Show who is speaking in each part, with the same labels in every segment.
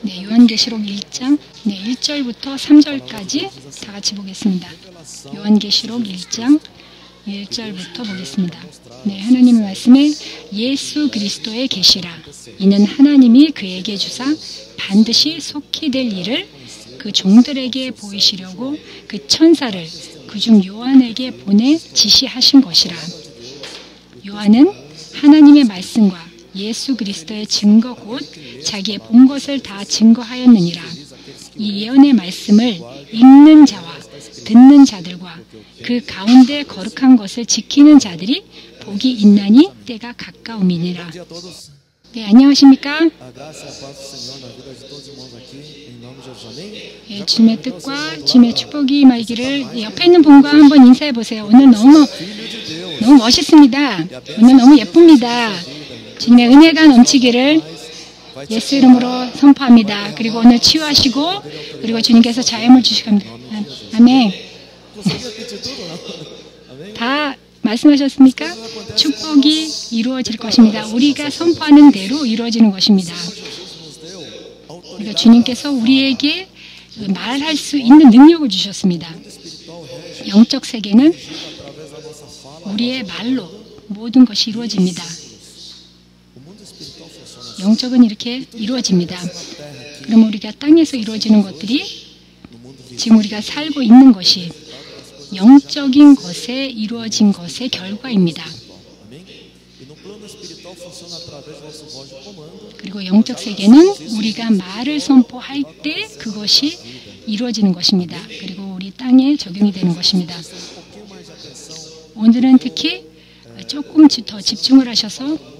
Speaker 1: 네, 요한계시록 1장 1절부터 3절까지 다 같이 보겠습니다. 요한계시록 1장 1절부터 보겠습니다. 네, 하나님의 말씀에 예수 그리스도의 계시라. 이는 하나님이 그에게 주사 반드시 속히 될 일을 그 종들에게 보이시려고 그 천사를 그중 요한에게 보내 지시하신 것이라. 요한은 하나님의 말씀과 예수 그리스도의 증거 곧 자기의 본 것을 다 증거하였느니라. 이 예언의 말씀을 읽는 자와 듣는 자들과 그 가운데 거룩한 것을 지키는 자들이 복이 있나니 때가 가까움이니라. 네, 안녕하십니까? 네, 주님의 뜻과 주님의 축복이 임하기를. 옆에 있는 분과 한번 인사해 보세요. 오늘 너무 멋있습니다. 오늘 너무 예쁩니다. 주님의 은혜가 넘치기를 예수 이름으로 선포합니다. 그리고 오늘 치유하시고 그리고 주님께서 자유함을 주시고 합니다. 아멘. 다 말씀하셨습니까? 축복이 이루어질 것입니다. 우리가 선포하는 대로 이루어지는 것입니다. 그러니까 주님께서 우리에게 말할 수 있는 능력을 주셨습니다. 영적 세계는 우리의 말로 모든 것이 이루어집니다. 영적은 이렇게 이루어집니다. 그럼 우리가 땅에서 이루어지는 것들이 지금 우리가 살고 있는 것이 영적인 것에 이루어진 것의 결과입니다. 그리고 영적 세계는 우리가 말을 선포할 때 그것이 이루어지는 것입니다. 그리고 우리 땅에 적용이 되는 것입니다. 오늘은 특히 조금 더 집중을 하셔서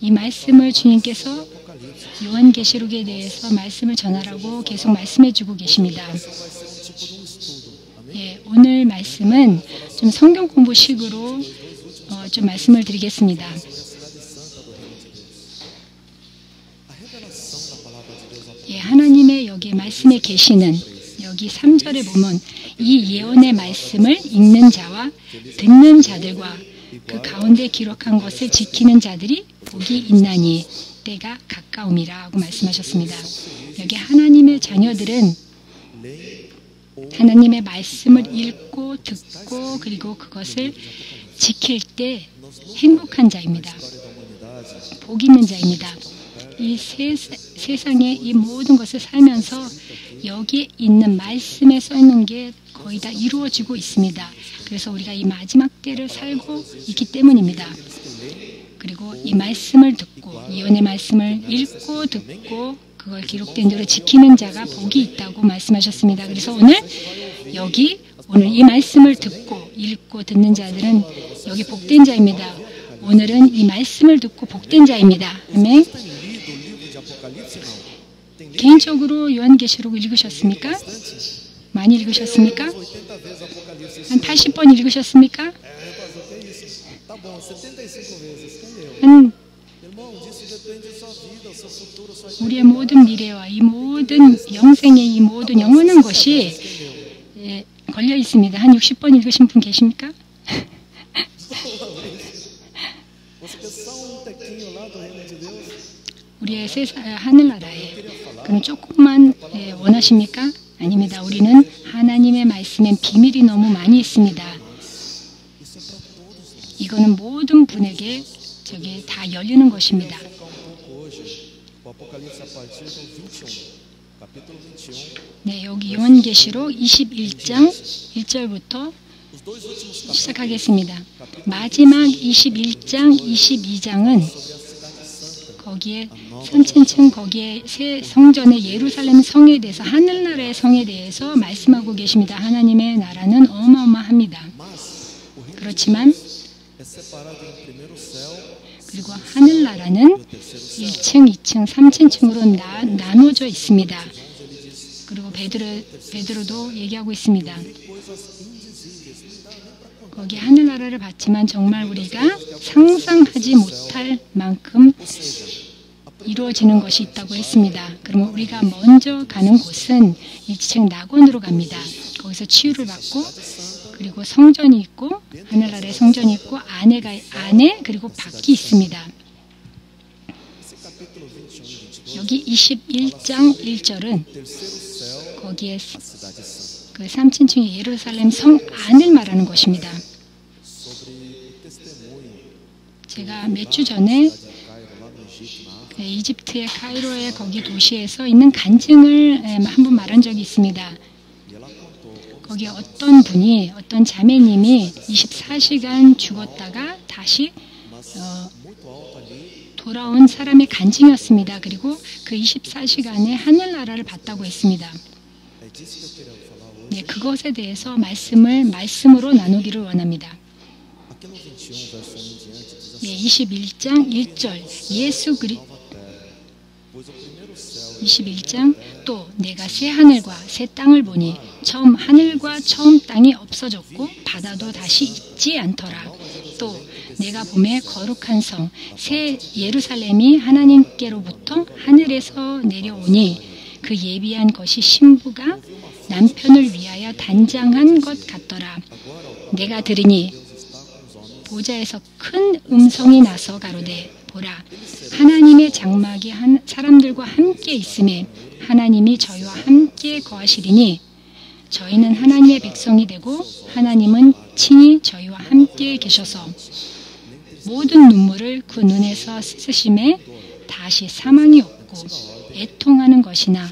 Speaker 1: 이 말씀을 주님께서 요한계시록에 대해서 말씀을 전하라고 계속 말씀해 주고 계십니다. 예, 오늘 말씀은 좀 성경 공부식으로 좀 말씀을 드리겠습니다. 예, 하나님의 여기 말씀에 계시는 여기 3절에 보면 이 예언의 말씀을 읽는 자와 듣는 자들과 그 가운데 기록한 것을 지키는 자들이 복이 있나니 때가 가까움이라고 말씀하셨습니다. 여기 하나님의 자녀들은 하나님의 말씀을 읽고 듣고 그리고 그것을 지킬 때 행복한 자입니다. 복 있는 자입니다. 이 세상에 이 모든 것을 살면서 여기에 있는 말씀에 써 있는 게 거의 다 이루어지고 있습니다. 그래서 우리가 이 마지막 때를 살고 있기 때문입니다. 그리고 이 말씀을 듣고 예언의 말씀을 읽고 듣고 그걸 기록된 대로 지키는 자가 복이 있다고 말씀하셨습니다. 그래서 오늘 이 말씀을 듣고 읽고 듣는 자들은 여기 복된 자입니다. 오늘은 이 말씀을 듣고 복된 자입니다. 아멘. 개인적으로 요한계시록을 읽으셨습니까? 많이 읽으셨습니까? 한 80번 읽으셨습니까? 우리의 모든 미래와 이 모든 영생의 이 모든 영원한 것이 걸려 있습니다. 한 60번 읽으신 분 계십니까? 우리의 하늘나라에 그럼 조금만 원하십니까? 아닙니다. 우리는 하나님의 말씀엔 비밀이 너무 많이 있습니다. 이거는 모든 분에게 저게 다 열리는 것입니다. 네, 여기 요한계시록 21장 1절부터 시작하겠습니다. 마지막 21장, 22장은 거기에 3층 거기에 새 성전의 예루살렘 성에 대해서 하늘나라의 성에 대해서 말씀하고 계십니다. 하나님의 나라는 어마어마합니다. 그렇지만 그리고 하늘나라는 1층, 2층, 3층으로 나눠져 있습니다. 그리고 베드로도 얘기하고 있습니다. 거기 하늘나라를 봤지만 정말 우리가 상상하지 못할 만큼 이루어지는 것이 있다고 했습니다. 그러면 우리가 먼저 가는 곳은 1층 낙원으로 갑니다. 거기서 치유를 받고 그리고 성전이 있고 하늘나라의 성전이 있고 안에 그리고 밖이 있습니다. 여기 21장 1절은 거기에 그 3층의 예루살렘 성 안을 말하는 것입니다. 제가 몇 주 전에 이집트의 카이로의 거기 도시에서 있는 간증을 한번 말한 적이 있습니다. 거기 어떤 분이, 어떤 자매님이 24시간 죽었다가 다시 돌아온 사람의 간증이었습니다. 그리고 그 24시간에 하늘나라를 봤다고 했습니다. 네, 그것에 대해서 말씀으로 나누기를 원합니다. 네, 21장 1절 21장 또 내가 새 하늘과 새 땅을 보니 처음 하늘과 처음 땅이 없어졌고 바다도 다시 있지 않더라. 또 내가 보매 거룩한 성 새 예루살렘이 하나님께로부터 하늘에서 내려오니 그 예비한 것이 신부가 남편을 위하여 단장한 것 같더라. 내가 들으니 보좌에서 큰 음성이 나서 가로되 보라 하나님의 장막이 사람들과 함께 있음에 하나님이 저희와 함께 거하시리니 저희는 하나님의 백성이 되고 하나님은 친히 저희와 함께 계셔서 모든 눈물을 그 눈에서 씻으심에 다시 사망이 없고 애통하는 것이나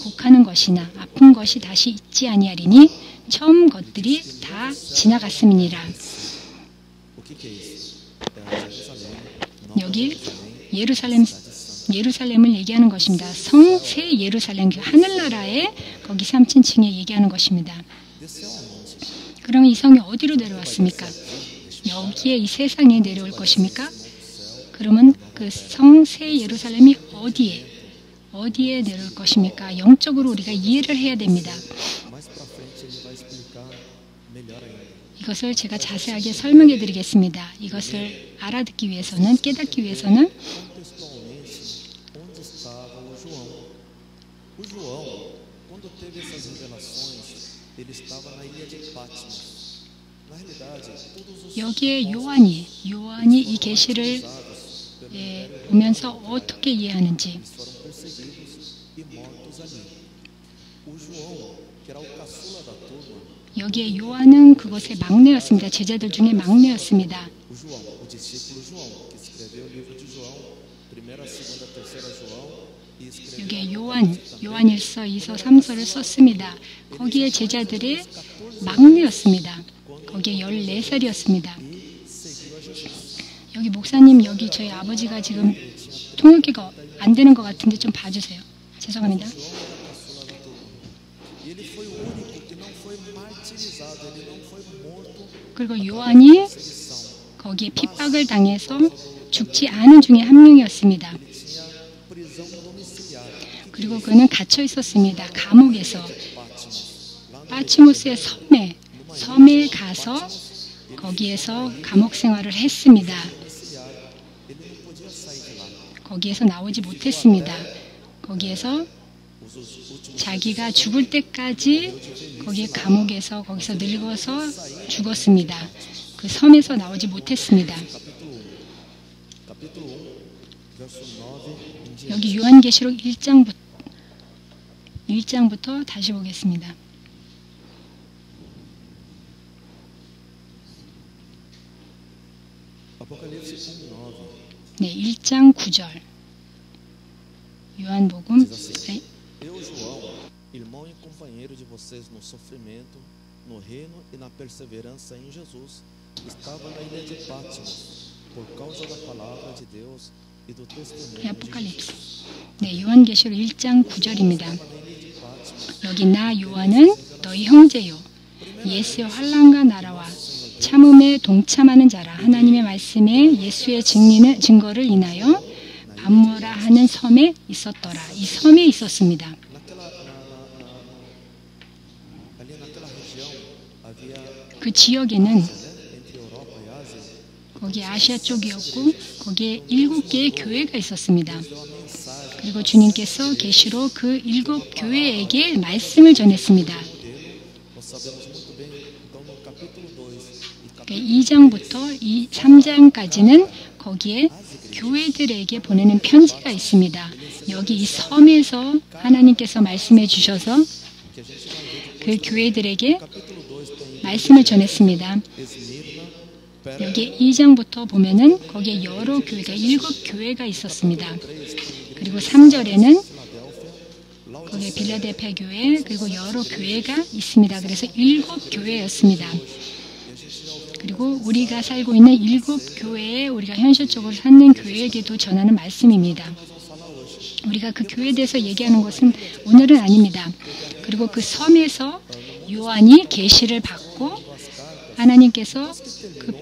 Speaker 1: 곡하는 것이나 아픈 것이 다시 있지 아니하리니 처음 것들이 다 지나갔음이니라. 여기 예루살렘을 얘기하는 것입니다. 새 예루살렘, 하늘나라의 거기 3층에 얘기하는 것입니다. 그럼 이 성이 어디로 내려왔습니까? 여기에 이 세상에 내려올 것입니까? 그러면 그 새 예루살렘이 어디에 내려올 것입니까? 영적으로 우리가 이해를 해야 됩니다. 이것을 제가 자세하게 설명해 드리겠습니다. 이것을 알아듣기 위해서는, 깨닫기 위해서는 여기에 요한이 이 계시를 보면서 어떻게 이해하는지 여기에 요한은 그것의 막내였습니다. 제자들 중에 막내였습니다. 여기에 요한일서, 2서, 3서를 썼습니다. 거기에 제자들의 막내였습니다. 거기에 14살이었습니다. 여기 목사님, 여기 저희 아버지가 지금 통역기가 안 되는 것 같은데 좀 봐주세요. 죄송합니다. 그리고 요한이 거기에 핍박을 당해서 죽지 않은 중에 한 명이었습니다. 그리고 그는 갇혀 있었습니다. 감옥에서 파치모스의 섬에 가서 거기에서 감옥 생활을 했습니다. 거기에서 나오지 못했습니다. 거기에서 자기가 죽을 때까지 거기에 감옥에서 거기서 늙어서 죽었습니다. 그 섬에서 나오지 못했습니다. 여기 요한계시록 1장부터 다시 보겠습니다. 네, 1장 9절. 요한복음. 네.
Speaker 2: Eu, João, irmão e companheiro de vocês no sofrimento, no reino e na perseverança em Jesus, estava na ilha de Patmos por causa da palavra de Deus e do testemunho
Speaker 1: 아포칼립스. 네, 요한계시록 1장 9절입니다. 여기 나 요한은 너희 형제요 예수의 환난과 나라와 참음에 동참하는 자라. 하나님의 말씀에 예수의 증거를 인하여 밤모라 하는 섬에 있었더라. 이 섬에 있었습니다. 그 지역에는 거기 아시아 쪽이었고 거기에 7개의 교회가 있었습니다. 그리고 주님께서 계시로 그 7교회에게 말씀을 전했습니다. 2장부터 3장까지는 거기에 교회들에게 보내는 편지가 있습니다. 여기 이 섬에서 하나님께서 말씀해 주셔서 그 교회들에게 말씀을 전했습니다. 여기 2장부터 보면은 거기에 여러 교회가 7교회가 있었습니다. 그리고 3절에는 거기에 빌라델피아 교회 그리고 여러 교회가 있습니다. 그래서 7교회였습니다. 그리고 우리가 살고 있는 7교회에 우리가 현실적으로 사는 교회에게도 전하는 말씀입니다. 우리가 그 교회에 대해서 얘기하는 것은 오늘은 아닙니다. 그리고 그 섬에서 요한이 계시를 받고 하나님께서 그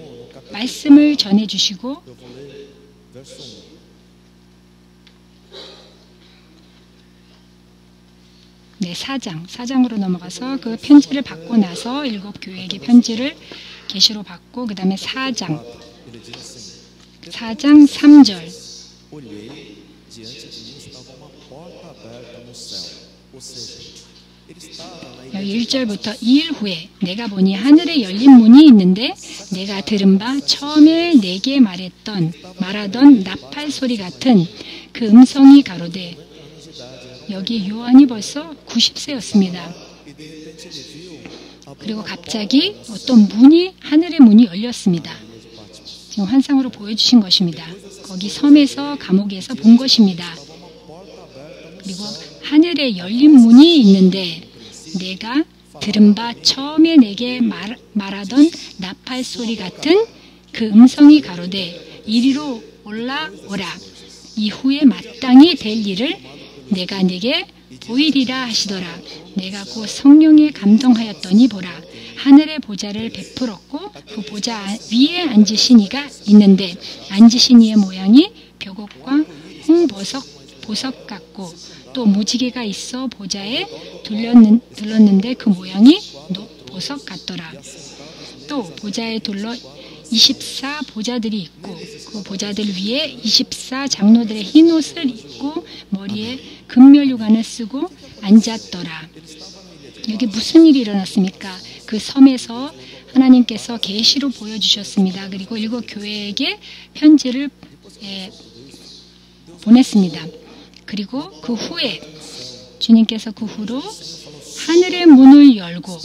Speaker 1: 말씀을 전해주시고 네, 4장으로 넘어가서 그 편지를 받고 나서 7교회에게 편지를 계시로 받고 그 다음에 4장 3절 여기 1절부터 2일 후에 내가 보니 하늘에 열린 문이 있는데 내가 들은 바 처음에 내게 말하던 나팔 소리 같은 그 음성이 가로되 여기 요한이 벌써 90세였습니다. 그리고 갑자기 어떤 하늘의 문이 열렸습니다. 지금 환상으로 보여주신 것입니다. 거기 섬에서 감옥에서 본 것입니다. 그리고 하늘에 열린 문이 있는데 내가 들은 바 처음에 내게 말하던 나팔 소리 같은 그 음성이 가로되 이리로 올라오라. 이후에 마땅히 될 일을 내가 네게 보이리라 하시더라. 내가 곧 성령에 감동하였더니 보라 하늘의 보좌를 베풀었고 그 보좌 위에 앉으신 이가 있는데 앉으신 이의 모양이 벽옥과 보석 같고 또 무지개가 있어 보좌에 둘렀는데 그 모양이 보석 같더라. 또 보좌에 둘러 24 보좌들이 있고 그 보좌들 위에 24 장로들의 흰 옷을 입고 머리에 금면류관을 쓰고 앉았더라. 여기 무슨 일이 일어났습니까? 그 섬에서 하나님께서 계시로 보여주셨습니다. 그리고 7교회에게 편지를 보냈습니다. 그리고 그 후에 주님께서 그 후로 하늘의 문을 열고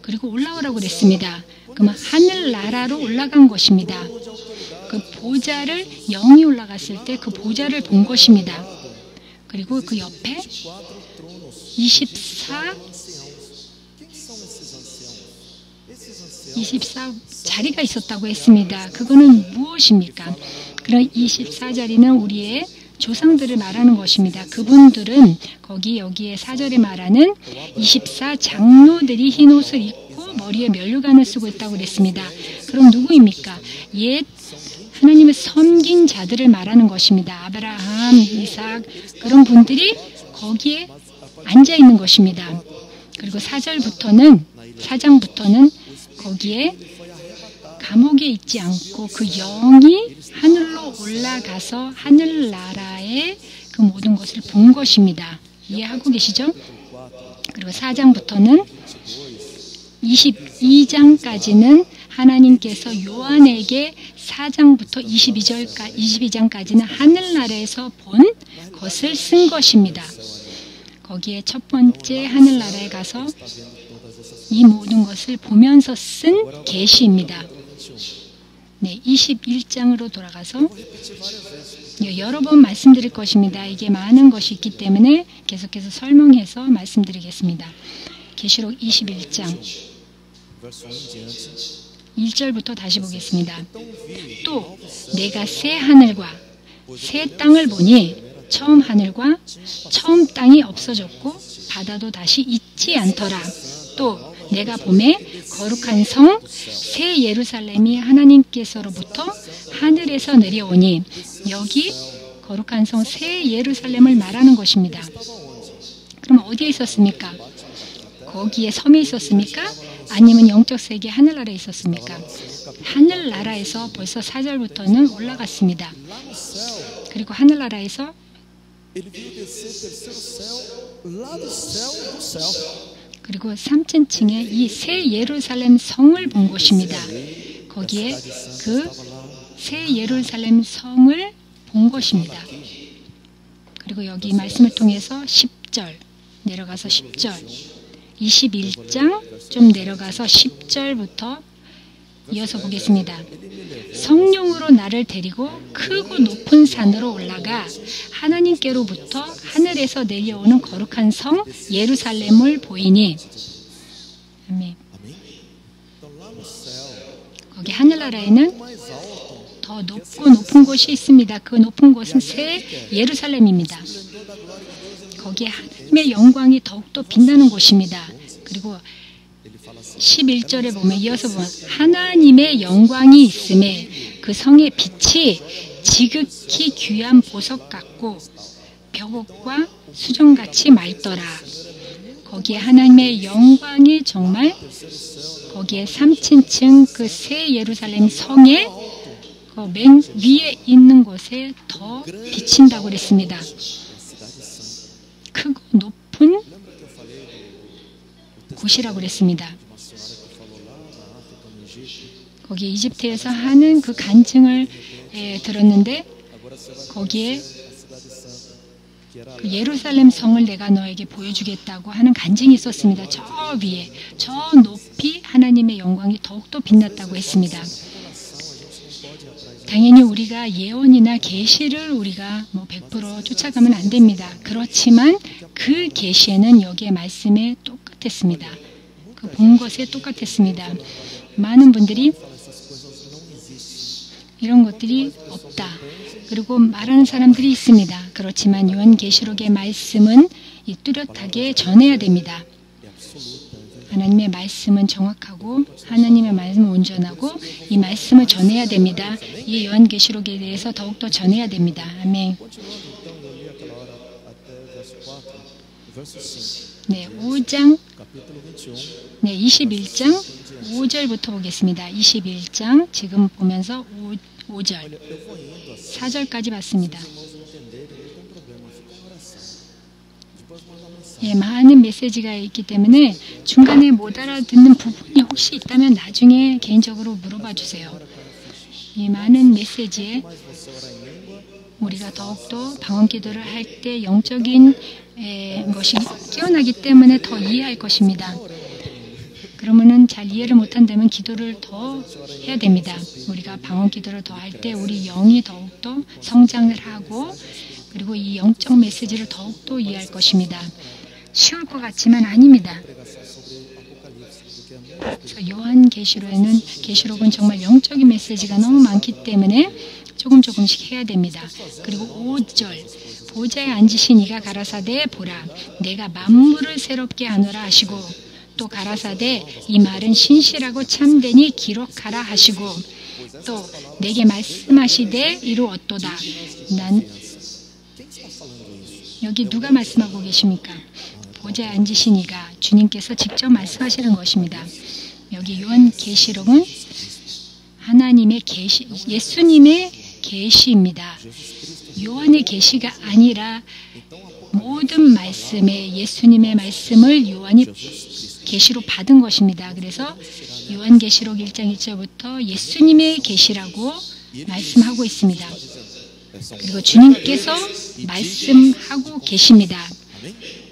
Speaker 1: 그리고 올라오라고 그랬습니다. 그러면 하늘나라로 올라간 것입니다. 그 보좌를 영이 올라갔을 때 그 보좌를 본 것입니다. 그리고 그 옆에 24 자리가 있었다고 했습니다. 그거는 무엇입니까? 그런 24자리는 우리의 조상들을 말하는 것입니다. 그분들은 여기에 4절에 말하는 24 장로들이 흰 옷을 입고 머리에 면류관을 쓰고 있다고 그랬습니다. 그럼 누구입니까? 옛 하나님을 섬긴 자들을 말하는 것입니다. 아브라함, 이삭 그런 분들이 거기에 앉아 있는 것입니다. 그리고 4장부터는 거기에 감옥에 있지 않고 그 영이 하늘로 올라가서 하늘나라의 그 모든 것을 본 것입니다. 이해하고 계시죠? 그리고 4장부터는 22장까지는 하나님께서 요한에게 4장부터 22장까지는 하늘나라에서 본 것을 쓴 것입니다. 거기에 첫 번째 하늘나라에 가서 이 모든 것을 보면서 쓴 계시입니다. 네, 21장으로 돌아가서 여러 번 말씀드릴 것입니다. 이게 많은 것이 있기 때문에 계속해서 설명해서 말씀드리겠습니다. 계시록 21장 1절부터 다시 보겠습니다. 또 내가 새 하늘과 새 땅을 보니 처음 하늘과 처음 땅이 없어졌고 바다도 다시 있지 않더라. 또 내가 봄에 거룩한 성 새 예루살렘이 하나님께서로부터 하늘에서 내려오니 여기 거룩한 성 새 예루살렘을 말하는 것입니다. 그럼 어디에 있었습니까? 거기에 섬에 있었습니까? 아니면 영적 세계 하늘나라에 있었습니까? 하늘나라에서 벌써 4절부터는 올라갔습니다. 그리고 하늘나라에서 그리고 3층에 이 새 예루살렘 성을 본 것입니다. 거기에 그 새 예루살렘 성을 본 것입니다. 그리고 여기 말씀을 통해서 10절 내려가서 10절 21장 좀 내려가서 10절부터 이어서 보겠습니다. 성령으로 나를 데리고 크고 높은 산으로 올라가 하나님께로부터 하늘에서 내려오는 거룩한 성 예루살렘을 보이니 아멘. 거기 하늘나라에는 더 높고 높은 곳이 있습니다. 그 높은 곳은 새 예루살렘입니다. 거기에 하나님의 영광이 더욱더 빛나는 곳입니다. 그리고 11절에 보면 이어서 보면 하나님의 영광이 있음에 그 성의 빛이 지극히 귀한 보석 같고 벽옥과 수정같이 맑더라. 거기에 하나님의 영광이 정말 거기에 3층 그 새 예루살렘 성의 그 맨 위에 있는 곳에 더 비친다고 그랬습니다. 크고 높은 곳이라고 그랬습니다. 거기 이집트에서 하는 그 간증을 들었는데 거기에 그 예루살렘 성을 내가 너에게 보여주겠다고 하는 간증이 있었습니다. 저 위에 저 높이 하나님의 영광이 더욱더 빛났다고 했습니다. 당연히 우리가 예언이나 계시를 우리가 100% 쫓아가면 안 됩니다. 그렇지만 그 계시에는 여기에 말씀에 똑같았습니다. 그 본 것에 똑같았습니다. 많은 분들이 이런 것들이 없다. 그리고 말하는 사람들이 있습니다. 그렇지만 요한계시록의 말씀은 뚜렷하게 전해야 됩니다. 하나님의 말씀은 정확하고 하나님의 말씀은 온전하고 이 말씀을 전해야 됩니다. 이 요한계시록에 대해서 더욱더 전해야 됩니다. 아멘. 네, 5장 21장 5절부터 보겠습니다. 21장 지금 보면서 5절 4절까지 봤습니다. 예, 많은 메시지가 있기 때문에 중간에 못 알아듣는 부분이 혹시 있다면 나중에 개인적으로 물어봐 주세요. 이 많은 메시지에 우리가 더욱더 방언 기도를 할 때 영적인 것이 깨어나기 때문에 더 이해할 것입니다. 그러면은 잘 이해를 못한다면 기도를 더 해야 됩니다. 우리가 방언 기도를 더 할 때 우리 영이 더욱더 성장을 하고 그리고 이 영적 메시지를 더욱더 이해할 것입니다. 쉬울 것 같지만 아닙니다. 그래서 요한계시록은 정말 영적인 메시지가 너무 많기 때문에 조금씩 해야 됩니다. 그리고 5절 보좌에 앉으신 이가 가라사대 보라 내가 만물을 새롭게 하노라 하시고 또 가라사대 이 말은 신실하고 참되니 기록하라 하시고 또 내게 말씀하시되 이루었도다. 여기 누가 말씀하고 계십니까? 보좌에 앉으신 이가 주님께서 직접 말씀하시는 것입니다. 여기 요한계시록은 하나님의 계시, 예수님의 계시입니다. 요한의 계시가 아니라 모든 말씀에 예수님의 말씀을 요한이 계시로 받은 것입니다. 그래서 요한계시록 1장 1절부터 예수님의 계시라고 말씀하고 있습니다. 그리고 주님께서 말씀하고 계십니다.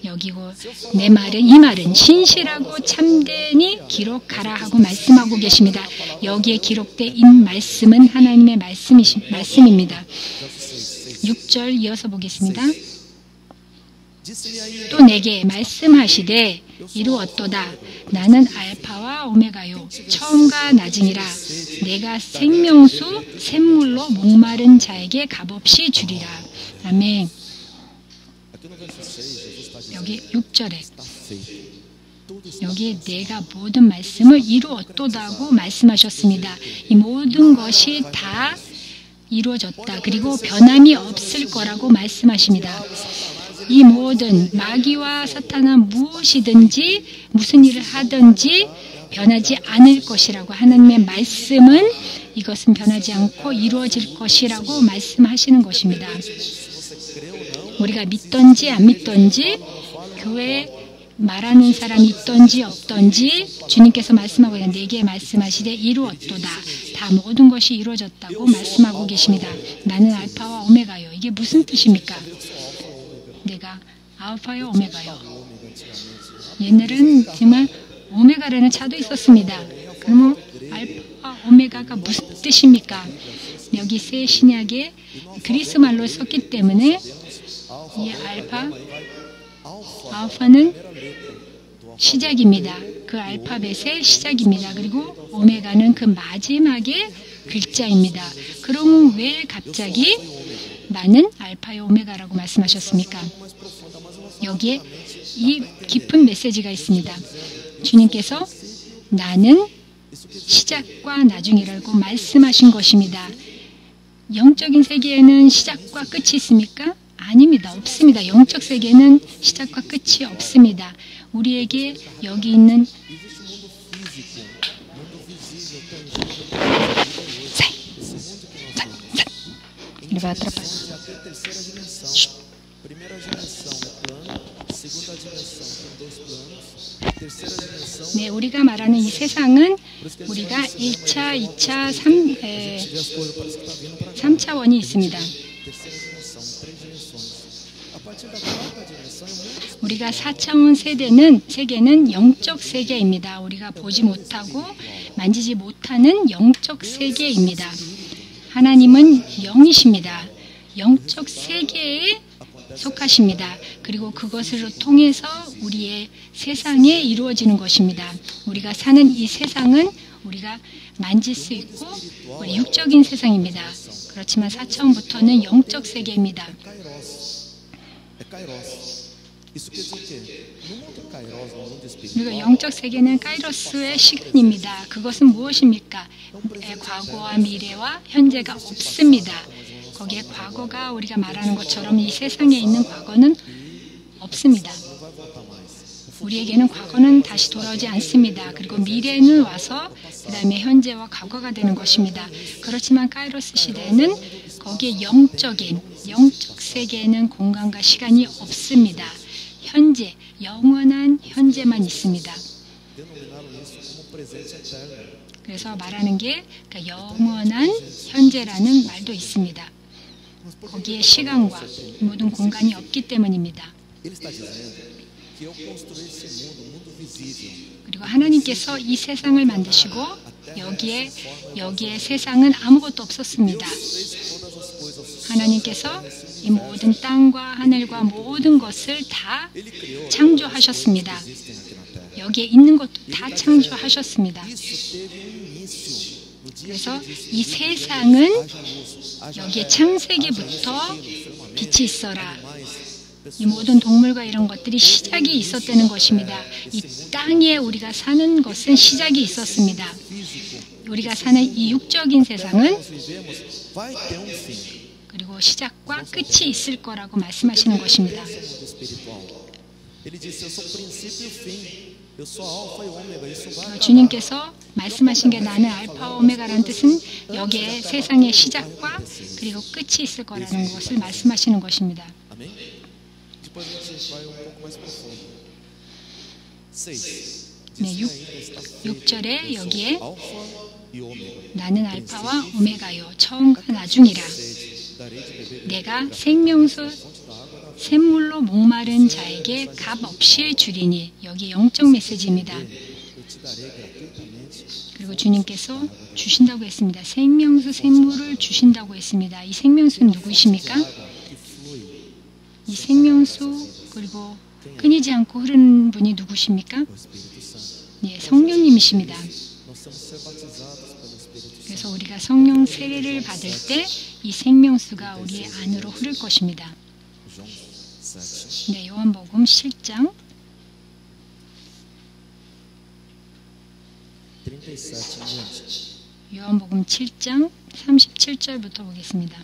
Speaker 1: 여기고 이 말은 신실하고 참되니 기록하라 하고 말씀하고 계십니다. 여기에 기록된 말씀은 하나님의 말씀입니다. 6절 이어서 보겠습니다. 또 내게 말씀하시되 이루었도다. 나는 알파와 오메가요 처음과 나중이라. 내가 생명수 샘물로 목마른 자에게 값없이 주리라. 아멘. 여기 6절에 여기 내가 모든 말씀을 이루었도다고 말씀하셨습니다. 이 모든 것이 다 이루어졌다. 그리고 변함이 없을 거라고 말씀하십니다. 이 모든 마귀와 사탄은 무엇이든지 무슨 일을 하든지 변하지 않을 것이라고 하나님의 말씀은 이것은 변하지 않고 이루어질 것이라고 말씀하시는 것입니다. 우리가 믿든지 안 믿든지 교회에 말하는 사람이 있든지 없든지 주님께서 말씀하고 내게 말씀하시되 이루었도다. 다 모든 것이 이루어졌다고 말씀하고 계십니다. 나는 알파와 오메가요. 이게 무슨 뜻입니까? 내가 알파요 오메가요. 옛날은 정말 오메가라는 차도 있었습니다. 그러면 알파와 오메가가 무슨 뜻입니까? 여기 새 신약에 그리스 말로 썼기 때문에 이 알파는 시작입니다. 그 알파벳의 시작입니다. 그리고 오메가는 그 마지막의 글자입니다. 그럼 왜 갑자기 나는 알파요 오메가라고 말씀하셨습니까? 여기에 이 깊은 메시지가 있습니다. 주님께서 나는 시작과 나중이라고 말씀하신 것입니다. 영적인 세계에는 시작과 끝이 있습니까? 아닙니다. 없습니다. 영적 세계는 시작과 끝이 없습니다. 우리에게 여기 있는 네, 우리가 말하는 이 세상은 우리가 1차, 2차, 3차원이 있습니다. 우리가 4차원 세계는 영적 세계입니다. 우리가 보지 못하고 만지지 못하는 영적 세계입니다. 하나님은 영이십니다. 영적 세계에 속하십니다. 그리고 그것을 통해서 우리의 세상에 이루어지는 것입니다. 우리가 사는 이 세상은 우리가 만질 수 있고 우리 육적인 세상입니다. 그렇지만 4차원부터는 영적 세계입니다. 그리고 영적 세계는 카이로스의 시간입니다. 그것은 무엇입니까? 과거와 미래와 현재가 없습니다. 거기에 과거가 우리가 말하는 것처럼 이 세상에 있는 과거는 없습니다. 우리에게는 과거는 다시 돌아오지 않습니다. 그리고 미래는 와서 그 다음에 현재와 과거가 되는 것입니다. 그렇지만 카이로스 시대에는 거기에 영적 세계에는 공간과 시간이 없습니다. 현재, 영원한 현재만 있습니다. 그래서 말하는 게 영원한 현재라는 말도 있습니다. 거기에 시간과 모든 공간이 없기 때문입니다. 그리고 하나님께서 이 세상을 만드시고 여기에 세상은 아무것도 없었습니다. 하나님께서 이 모든 땅과 하늘과 모든 것을 다 창조하셨습니다. 여기에 있는 것도 다 창조하셨습니다. 그래서 이 세상은 여기에 창세기부터 빛이 있어라. 이 모든 동물과 이런 것들이 시작이 있었다는 것입니다. 이 땅에 우리가 사는 것은 시작이 있었습니다. 우리가 사는 이 육적인 세상은 그리고 시작과 끝이 있을 거라고 말씀하시는 것입니다. 주님께서 말씀하신 게 나는 알파와 오메가라는 뜻은 여기에 세상의 시작과 그리고 끝이 있을 거라는 것을 말씀하시는 것입니다. 네, 6절에 여기에 나는 알파와 오메가요 처음과 나중이라 내가 생명수 샘물로 목마른 자에게 값 없이 주리니 여기 영적 메시지입니다. 그리고 주님께서 주신다고 했습니다. 생명수 샘물을 주신다고 했습니다. 이 생명수는 누구이십니까? 이 생명수 그리고 끊이지 않고 흐르는 분이 누구십니까? 네, 성령님이십니다. 그래서 우리가 성령 세례를 받을 때 이 생명수가 우리의 안으로 흐를 것입니다. 네, 요한복음 7장 37절부터 보겠습니다.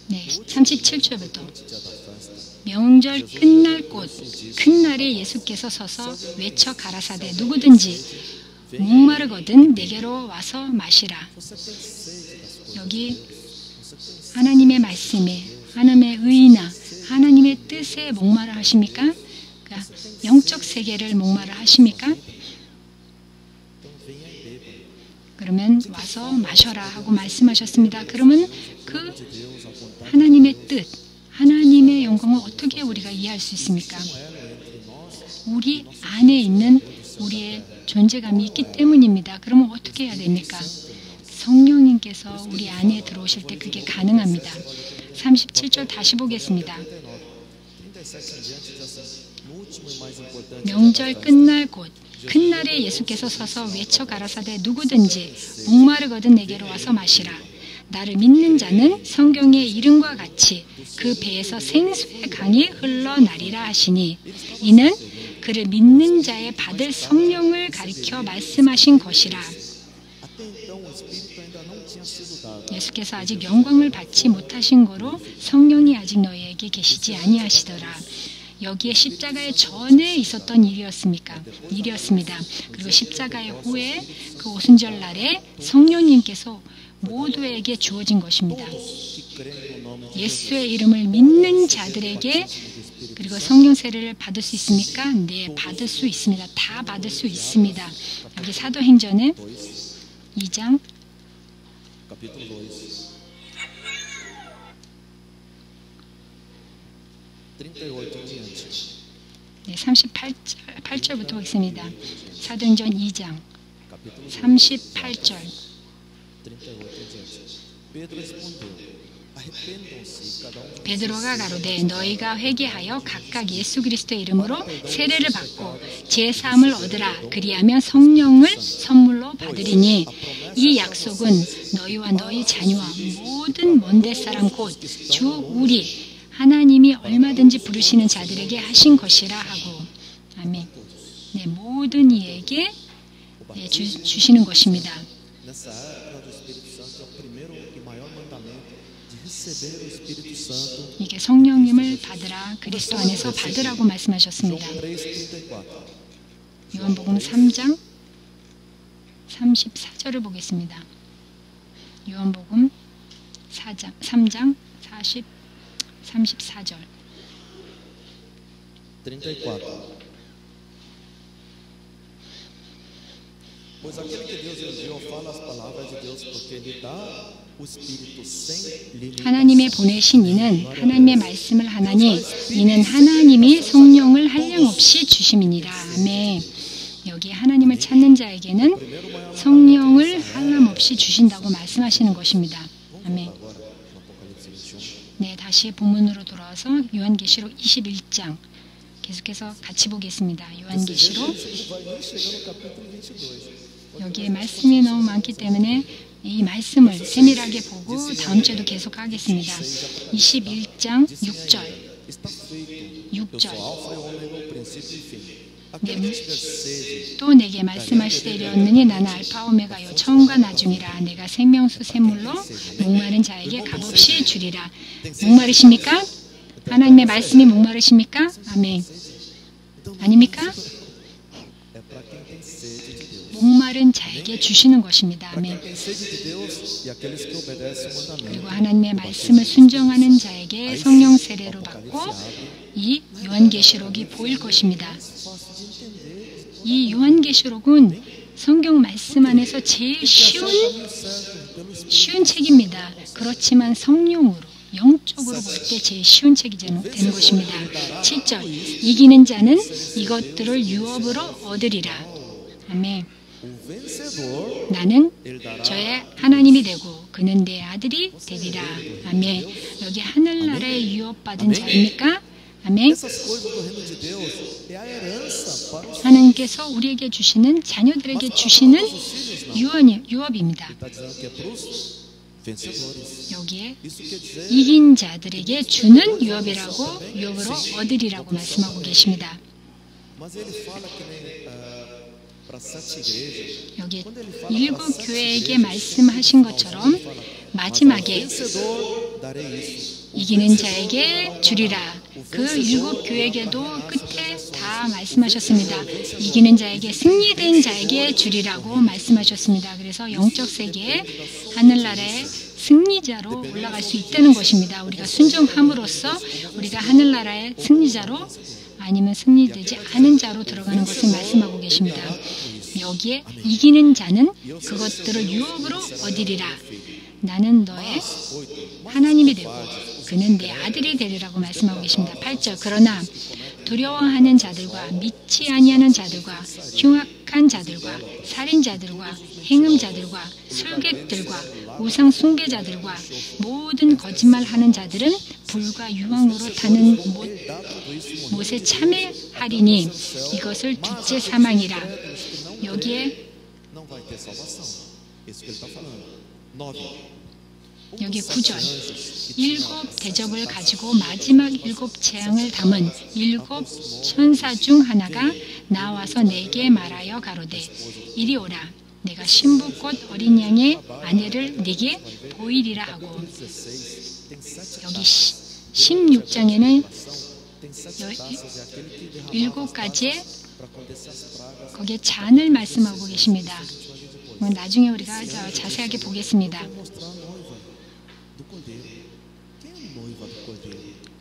Speaker 1: 네, 37절부터 명절 끝날 곳 큰 날에 예수께서 서서 외쳐 가라사대 누구든지 목마르거든 내게로 와서 마시라. 여기 하나님의 말씀에 하나님의 의나 하나님의 뜻에 목마르 하십니까? 그러니까 영적 세계를 목마르 하십니까? 그러면 와서 마셔라 하고 말씀하셨습니다. 그러면 그 하나님의 뜻, 하나님의 영광을 어떻게 우리가 이해할 수 있습니까? 우리 안에 있는 우리의 존재감이 있기 때문입니다. 그러면 어떻게 해야 됩니까? 성령님께서 우리 안에 들어오실 때 그게 가능합니다. 37절 다시 보겠습니다. 명절 끝날 곧 큰 날에 예수께서 서서 외쳐 가라사대 누구든지 목마르거든 내게로 와서 마시라. 나를 믿는 자는 성경의 이름과 같이 그 배에서 생수의 강이 흘러나리라 하시니 이는 그를 믿는 자의 받을 성령을 가리켜 말씀하신 것이라. 예수께서 아직 영광을 받지 못하신 거로 성령이 아직 너희에게 계시지 아니하시더라. 여기에 십자가의 전에 있었던 일이었습니다. 그리고 십자가의 후에 그 오순절 날에 성령님께서 모두에게 주어진 것입니다. 예수의 이름을 믿는 자들에게 그리고 성령 세례를 받을 수 있습니까? 네, 받을 수 있습니다. 다 받을 수 있습니다. 여기 사도행전의 2장 38절부터 보겠습니다. 사도행전 2장 38절. 베드로가 가로되 너희가 회개하여 각각 예수 그리스도의 이름으로 세례를 받고 제사함을 얻으라. 그리하면 성령을 선물로 받으리니 이 약속은 너희와 너희 자녀와 모든 먼데 사람 곧 주 우리 하나님이 얼마든지 부르시는 자들에게 하신 것이라 하고. 아멘. 네, 모든 이에게 주시는 것입니다. 이게 성령님을 받으라, 그리스도 안에서 받으라고 말씀하셨습니다. 요한복음 3장 34절을 보겠습니다. 요한복음 3장 34절.
Speaker 2: 34. Pois aquele que Deus enviou fala as palavras de Deus porque lhe dá o Espírito sem limitação.
Speaker 1: 하나님의 보내신 이는 하나님의 말씀을 하나니 이는 하나님이 성령을 한량없이 주심이니라. 아멘. 여기 하나님을 찾는 자에게는 성령을 한량없이 주신다고 말씀하시는 것입니다. 아멘. 네, 다시 본문으로 돌아와서 요한계시록 21장 계속해서 같이 보겠습니다. 요한계시록 여기에 말씀이 너무 많기 때문에 이 말씀을 세밀하게 보고 다음 주에도 계속하겠습니다. 21장 6절. 또 내게 말씀하시되 이르렀느니 나는 알파 오메가요 처음과 나중이라. 내가 생명수 샘물로 목마른 자에게 값없이 주리라. 목마르십니까? 하나님의 말씀이 목마르십니까? 아멘. 아닙니까? 목마른 자에게 주시는 것입니다. 아멘. 그리고 하나님의 말씀을 순종하는 자에게 성령 세례로 받고 이 요한계시록이 보일 것입니다. 이 요한계시록은 성경 말씀 안에서 제일 쉬운 책입니다. 그렇지만 성령으로 영적으로 볼 때 제일 쉬운 책이 되는 것입니다. 7절. 이기는 자는 이것들을 유업으로 얻으리라. 아멘. 나는 저의 하나님이 되고 그는 내 아들이 되리라. 아멘. 여기 하늘나라에 유업받은 자입니까? 아멘. 하나님께서 우리에게 주시는 자녀들에게 주시는 유업입니다. 여기에 이긴 자들에게 주는 유업으로 얻으리라고 말씀하고 계십니다. 여기 7교회에게 말씀하신 것처럼 마지막에 이기는 자에게 주리라. 그 7교회에게도 끝에 다 말씀하셨습니다. 이기는 자에게 승리된 자에게 주리라고 말씀하셨습니다. 그래서 영적 세계에 하늘나라에 승리자로 올라갈 수 있다는 것입니다. 우리가 순종함으로써 우리가 하늘나라의 승리자로 아니면 승리되지 않은 자로 들어가는 것을 말씀하고 계십니다. 여기에 이기는 자는 그것들을 유업으로 얻으리라. 나는 너의 하나님이 되고 그는 내 아들이 되리라고 말씀하고 계십니다. 8절 그러나 두려워하는 자들과 믿지 아니하는 자들과 흉악한 자들과 살인자들과 행음자들과 술객들과 우상 숭배자들과 모든 거짓말하는 자들은 불과 유황으로 타는 못에 참회하리니 이것을 둘째 사망이라. 여기에 여기 9절 일곱 대접을 가지고 마지막 일곱 재앙을 담은 일곱 천사 중 하나가 나와서 내게 말하여 가로되 이리 오라. 내가 신부 곧 어린 양의 아내를 네게 보이리라 하고, 여기 16장에는 일곱 가지의 거기에 잔을 말씀하고 계십니다. 나중에 우리가 자세하게 보겠습니다.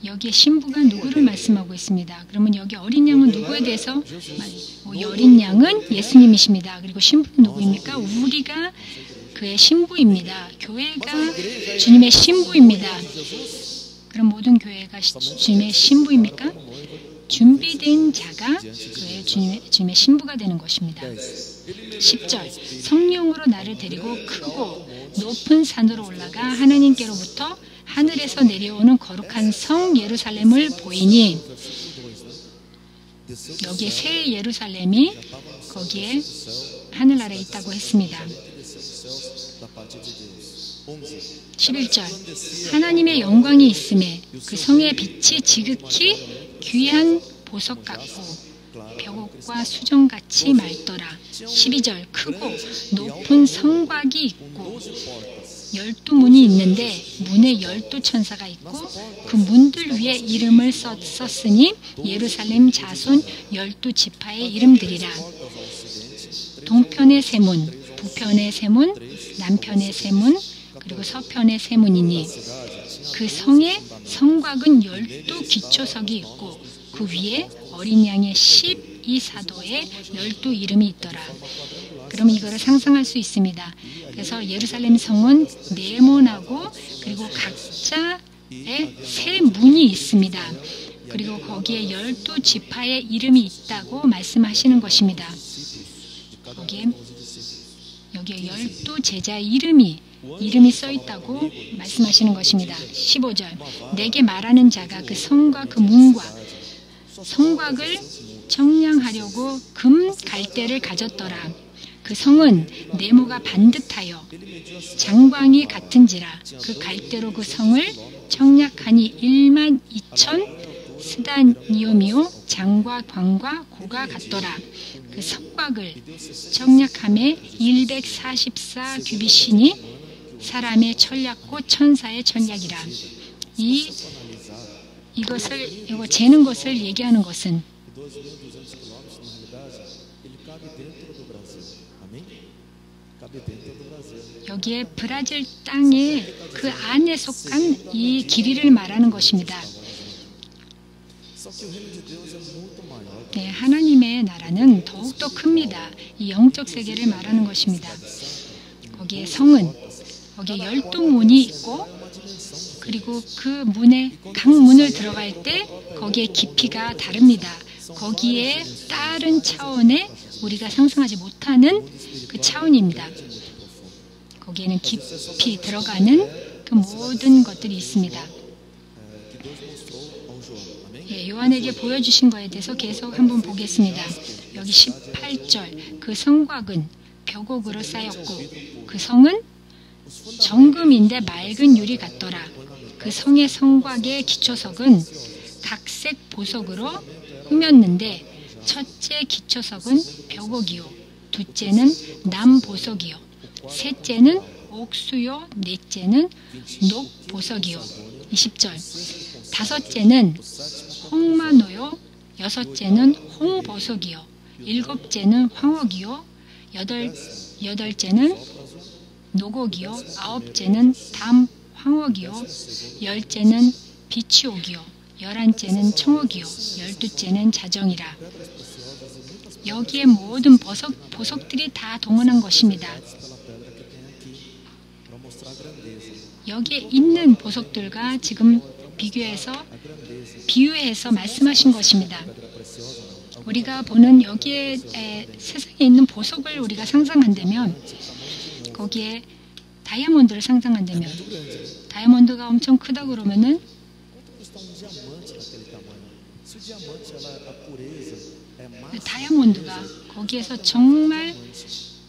Speaker 1: 여기에 신부가 누구를 말씀하고 있습니다. 그러면 여기 어린 양은 누구에 대해서? 어린 양은 예수님이십니다. 그리고 신부는 누구입니까? 우리가 그의 신부입니다. 교회가 주님의 신부입니다. 그럼 모든 교회가 주님의 신부입니까? 준비된 자가 그의 주님의 신부가 되는 것입니다. 10절 성령으로 나를 데리고 크고 높은 산으로 올라가 하나님께로부터 하늘에서 내려오는 거룩한 성 예루살렘을 보이니, 여기에 새 예루살렘이 거기에 하늘나라에 있다고 했습니다. 11절 하나님의 영광이 있음에 그 성의 빛이 지극히 귀한 보석 같고 벽옥과 수정같이 맑더라. 12절 크고 높은 성곽이 있고 12문이 있는데 문에 12천사가 있고 그 문들 위에 이름을 썼으니 예루살렘 자손 12지파의 이름들이라. 동편의 세 문, 북편의 세 문, 남편의 세 문, 그리고 서편의 세 문이니 그 성의 성곽은 12기초석이 있고 그 위에 어린 양의 12사도의 12 이름이 있더라. 그럼 이거를 상상할 수 있습니다. 그래서 예루살렘 성은 네모나고 그리고 각자의 세 문이 있습니다. 그리고 거기에 12지파의 이름이 있다고 말씀하시는 것입니다. 여기에 12제자의 이름이 써 있다고 말씀하시는 것입니다. 15절 내게 말하는 자가 그 성과 그 문과 성곽을 청량하려고 금 갈대를 가졌더라. 그 성은 네모가 반듯하여 장광이 같은지라. 그 갈대로 그 성을 청량하니 12,000 스다니움이요 장과 광과 고가 같더라. 그 성곽을 청량함에 144 규빗이니 사람의 전략고 천사의 전략이라. 이거 재는 것을 얘기하는 것은 여기에 브라질 땅의 그 안에 속한 이 길이를 말하는 것입니다. 네, 하나님의 나라는 더욱더 큽니다. 이 영적 세계를 말하는 것입니다. 거기에 성은 거기에 12문이 있고 그리고 그 문에 각 문을 들어갈 때 거기에 깊이가 다릅니다. 거기에 다른 차원의 우리가 상상하지 못하는 그 차원입니다. 거기에는 깊이 들어가는 그 모든 것들이 있습니다. 예, 요한에게 보여주신 것에 대해서 계속 한번 보겠습니다. 여기 18절 그 성곽은 벽옥으로 쌓였고 그 성은 정금인데 맑은 유리 같더라. 그 성의 성곽의 기초석은 각색 보석으로 꾸몄는데 첫째 기초석은 벽옥이요 둘째는 남보석이요 셋째는 옥수요 넷째는 녹보석이요. 20절 다섯째는 홍마노요 여섯째는 홍보석이요 일곱째는 황옥이요 여덟째는 노곡이요, 9째는 담 황옥이요, 10째는 비치옥이요, 11째는 청옥이요, 12째는 자정이라. 여기에 모든 보석들이 다 동원한 것입니다. 여기에 있는 보석들과 지금 비유해서 말씀하신 것입니다. 우리가 보는 여기에 세상에 있는 보석을 우리가 상상한다면, 거기에 다이아몬드를 상상한다면, 다이아몬드가 엄청 크다 그러면은 다이아몬드가 거기에서 정말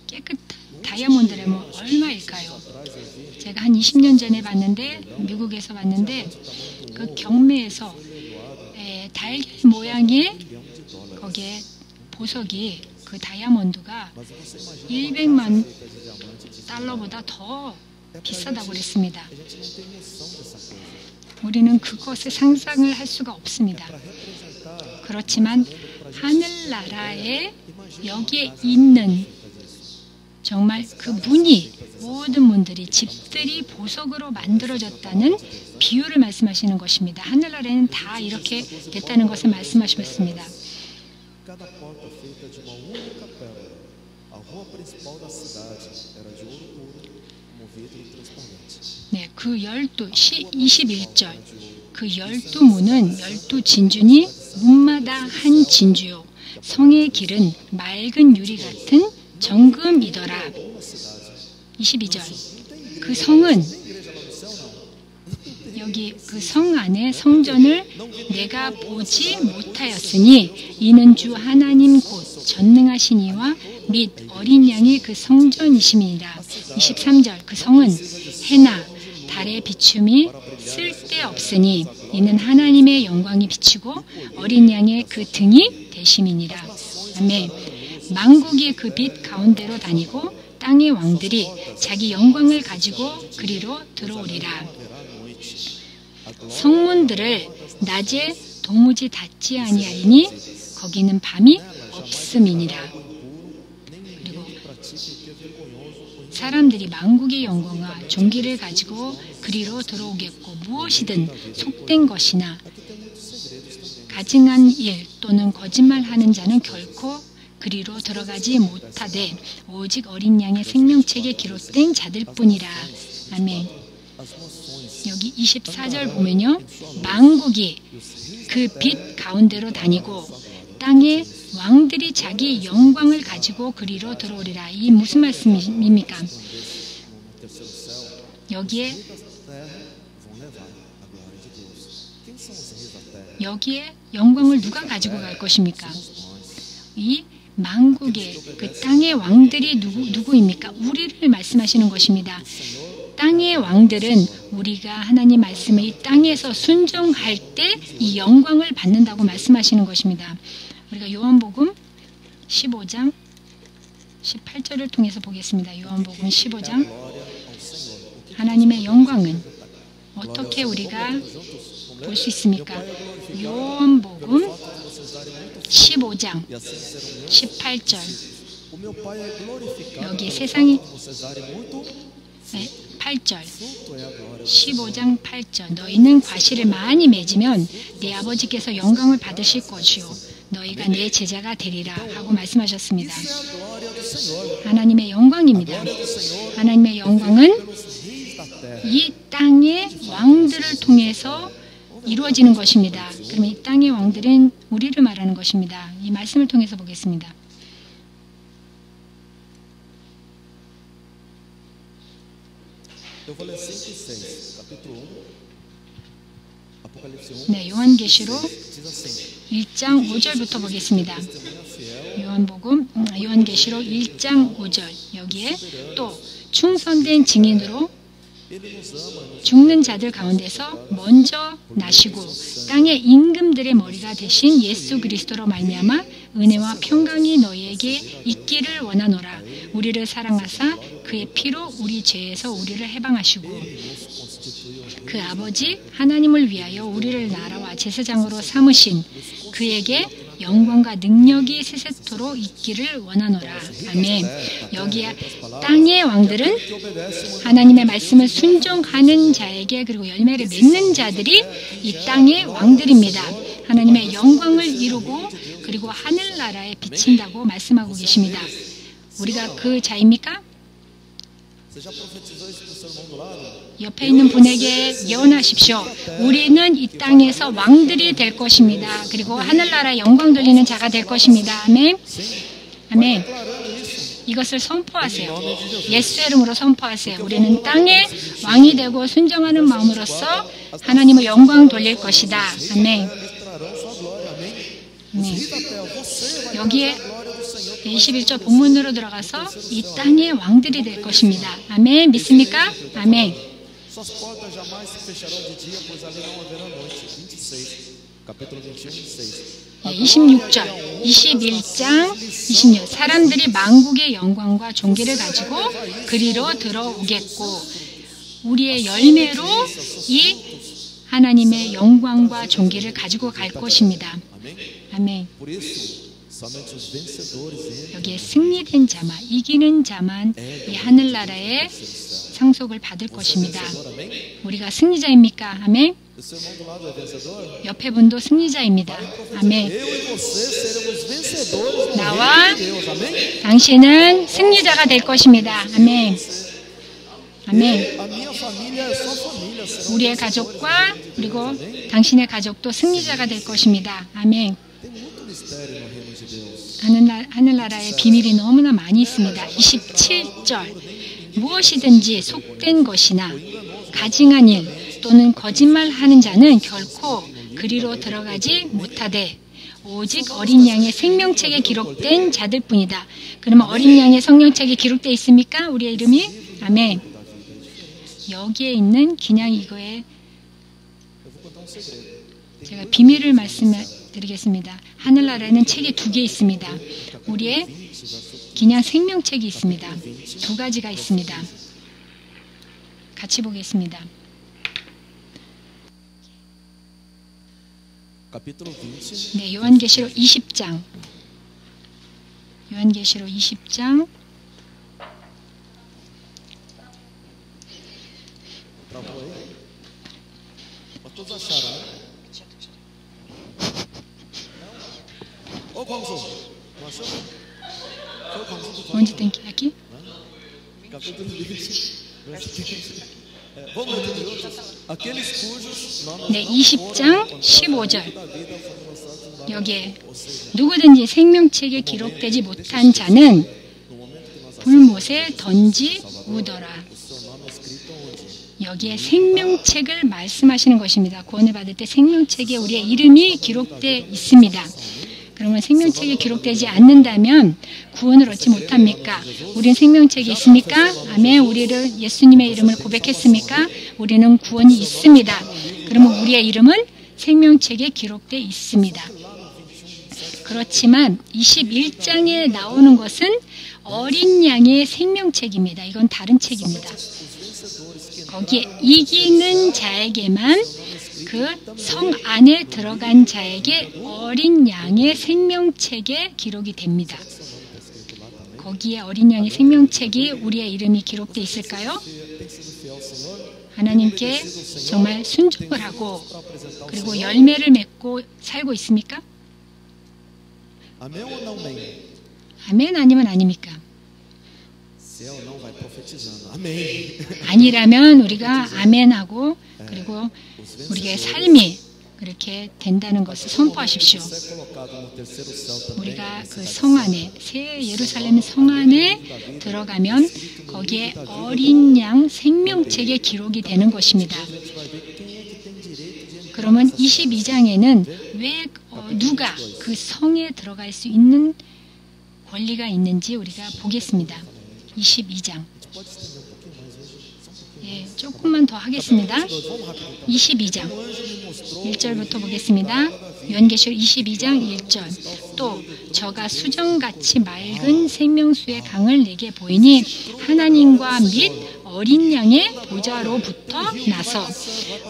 Speaker 1: 깨끗한 다이아몬드라면 얼마일까요? 제가 한 20년 전에 봤는데, 미국에서 봤는데, 그 경매에서 달걀 모양의 거기에 보석이, 그 다이아몬드가 100만 달러보다 더 비싸다고 그랬습니다. 우리는 그것을 상상을 할 수가 없습니다. 그렇지만 하늘나라에 여기에 있는 정말 그 문이, 모든 문들이, 집들이 보석으로 만들어졌다는 비유를 말씀하시는 것입니다. 하늘나라에는 다 이렇게 됐다는 것을 말씀하셨습니다. 네, 그 21절, 그 12문은 12진주니 문마다 한 진주요, 성의 길은 맑은 유리 같은 정금이더라. 22절, 그 성은, 여기 그 성 안에 성전을 내가 보지 못하였으니 이는 주 하나님 곧 전능하신 이와 및 어린 양의 그 성전이심이니라. 23절, 그 성은 해나 달의 비춤이 쓸데없으니 이는 하나님의 영광이 비치고 어린 양의 그 등이 되심이니라. 아멘. 만국이 그 빛 가운데로 다니고 땅의 왕들이 자기 영광을 가지고 그리로 들어오리라. 성문들을 낮에 도무지 닫지 아니하리니 거기는 밤이 없음이니라. 그리고 사람들이 만국의 영광과 존귀를 가지고 그리로 들어오겠고 무엇이든 속된 것이나 가증한 일 또는 거짓말하는 자는 결코 그리로 들어가지 못하되 오직 어린 양의 생명책에 기록된 자들뿐이라. 아멘. 여기 24절 보면요, 만국이 그 빛 가운데로 다니고 땅의 왕들이 자기 영광을 가지고 그리로 들어오리라. 이 무슨 말씀입니까? 여기에 영광을 누가 가지고 갈 것입니까? 이 만국의 그 땅의 왕들이 누구입니까? 우리를 말씀하시는 것입니다. 땅의 왕들은 우리가 하나님 말씀을 이 땅에서 순종할 때 이 영광을 받는다고 말씀하시는 것입니다. 우리가 요한복음 15장 18절을 통해서 보겠습니다. 요한복음 15장, 하나님의 영광은 어떻게 우리가 볼 수 있습니까? 요한복음 15장 18절, 여기 세상이 8절, 15장 8절, 너희는 과실을 많이 맺으면 내 아버지께서 영광을 받으실 것이요 너희가 내 제자가 되리라 하고 말씀하셨습니다. 하나님의 영광입니다. 하나님의 영광은 이 땅의 왕들을 통해서 이루어지는 것입니다. 그러면 이 땅의 왕들은 우리를 말하는 것입니다. 이 말씀을 통해서 보겠습니다. 네, 요한계시록 1장 5절부터 보겠습니다. 요한계시록 1장 5절, 여기에 또 충성된 증인으로 죽는 자들 가운데서 먼저 나시고 땅의 임금들의 머리가 되신 예수 그리스도로 말미암아 은혜와 평강이 너희에게 있기를 원하노라. 우리를 사랑하사 그의 피로 우리 죄에서 우리를 해방하시고 그 아버지 하나님을 위하여 우리를 나라와 제사장으로 삼으신 그에게 영광과 능력이 세세토록 있기를 원하노라. 아멘. 여기에 땅의 왕들은 하나님의 말씀을 순종하는 자에게 그리고 열매를 맺는 자들이 이 땅의 왕들입니다. 하나님의 영광을 이루고 그리고 하늘나라에 비친다고 말씀하고 계십니다. 우리가 그 자입니까? 옆에 있는 분에게 예언하십시오. 우리는 이 땅에서 왕들이 될 것입니다. 그리고 하늘나라에 영광 돌리는 자가 될 것입니다. 아멘. 아멘. 이것을 선포하세요. 예수의 이름으로 선포하세요. 우리는 땅의 왕이 되고 순종하는 마음으로써 하나님의 영광 돌릴 것이다. 아멘. 아멘. 여기에 21절 본문으로 들어가서 이 땅의 왕들이 될 것입니다. 아멘. 믿습니까? 아멘. 26절, 21장, 26. 사람들이 만국의 영광과 존귀를 가지고 그리로 들어오겠고 우리의 열매로 이 하나님의 영광과 존귀를 가지고 갈 것입니다. 아멘. 여기에 승리된 자만, 이기는 자만 이 하늘나라의 상속을 받을 것입니다. 우리가 승리자입니까? 아멘. 옆에 분도 승리자입니다. 아멘. 나와 당신은 승리자가 될 것입니다. 아멘. 아멘. 우리의 가족과 그리고 당신의 가족도 승리자가 될 것입니다. 아멘. 하늘나라의 비밀이 너무나 많이 있습니다. 27절. 무엇이든지 속된 것이나 가증한 일 또는 거짓말하는 자는 결코 그리로 들어가지 못하되 오직 어린 양의 생명책에 기록된 자들뿐이다. 그러면 어린 양의 생명책에 기록되어 있습니까? 우리의 이름이? 아멘. 여기에 있는 그냥 이거에 제가 비밀을 말씀드리겠습니다. 하늘나라에는 책이 2개 있습니다. 우리의 그냥 생명책이 있습니다. 2가지가 있습니다. 같이 보겠습니다. 네, 요한계시록 20장. 요한계시록 20장. Onde tem que ir? Aqui? 네, 20장 15절. 여기에 누구든지 생명책에 기록되지 못한 자는 불못에 던지우더라. 여기에 생명책을 말씀하시는 것입니다. 구원을 받을 때 생명책에 우리의 이름이 기록되어 있습니다. 그러면 생명책에 기록되지 않는다면 구원을 얻지 못합니까? 우리는 생명책이 있습니까? 아멘. 우리를 예수님의 이름을 고백했습니까? 우리는 구원이 있습니다. 그러면 우리의 이름은 생명책에 기록되어 있습니다. 그렇지만 21장에 나오는 것은 어린 양의 생명책입니다. 이건 다른 책입니다. 거기에 이기는 자에게만 그 성 안에 들어간 자에게 어린 양의 생명책에 기록이 됩니다. 거기에 어린 양의 생명책이 우리의 이름이 기록되어 있을까요? 하나님께 정말 순종을 하고 그리고 열매를 맺고 살고 있습니까? 아멘 아니면 아닙니까? 아니라면 우리가 아멘하고 그리고 우리의 삶이 그렇게 된다는 것을 선포하십시오. 우리가 그 성 안에 새 예루살렘 성 안에 들어가면 거기에 어린 양 생명책에 기록이 되는 것입니다. 그러면 22장에는 왜 누가 그 성에 들어갈 수 있는 권리가 있는지 우리가 보겠습니다. 22장. 예, 조금만 더 하겠습니다. 22장 1절부터 보겠습니다. 요한계시록 22장 1절. 또 저가 수정같이 맑은 생명수의 강을 내게 보이니 하나님과 및 어린 양의 보좌로부터 나서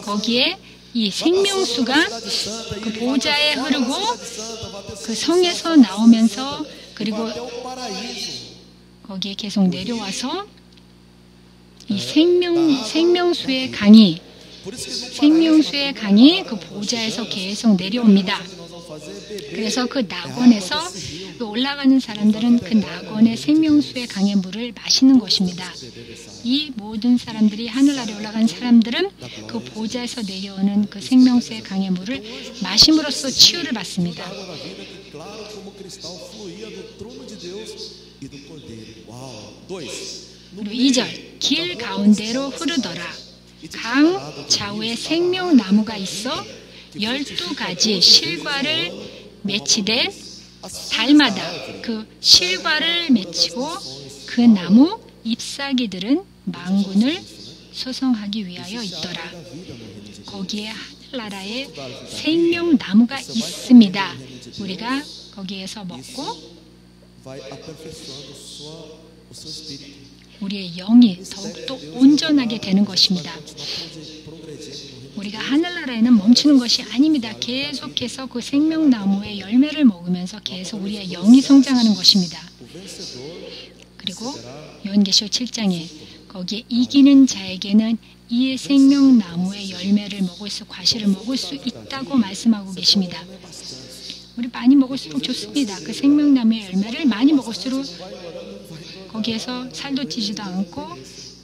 Speaker 1: 거기에 이 생명수가 그 보좌에 흐르고 그 성에서 나오면서 그리고 거기에 계속 내려와서 이 생명수의 강이 그 보좌에서 계속 내려옵니다. 그래서 그 낙원에서 올라가는 사람들은 그 낙원의 생명수의 강의 물을 마시는 것입니다. 이 모든 사람들이 하늘나라에 올라간 사람들은 그 보좌에서 내려오는 그 생명수의 강의 물을 마심으로써 치유를 받습니다. 그리고 2절 길 가운데로 흐르더라. 강 좌우에 생명나무가 있어 12가지 실과를 맺히되 달마다 그 실과를 맺히고 그 나무 잎사귀들은 만군을 소성하기 위하여 있더라. 거기에 하늘나라에 생명나무가 있습니다. 우리가 거기에서 먹고 우리의 영이 더욱더 온전하게 되는 것입니다. 우리가 하늘나라에는 멈추는 것이 아닙니다. 계속해서 그 생명나무의 열매를 먹으면서 계속 우리의 영이 성장하는 것입니다. 그리고 요한계시록 7장에 거기에 이기는 자에게는 이 생명나무의 열매를 먹을 수, 과실을 먹을 수 있다고 말씀하고 계십니다. 우리 많이 먹을수록 좋습니다. 그 생명나무의 열매를 많이 먹을수록 거기에서 살도 찌지도 않고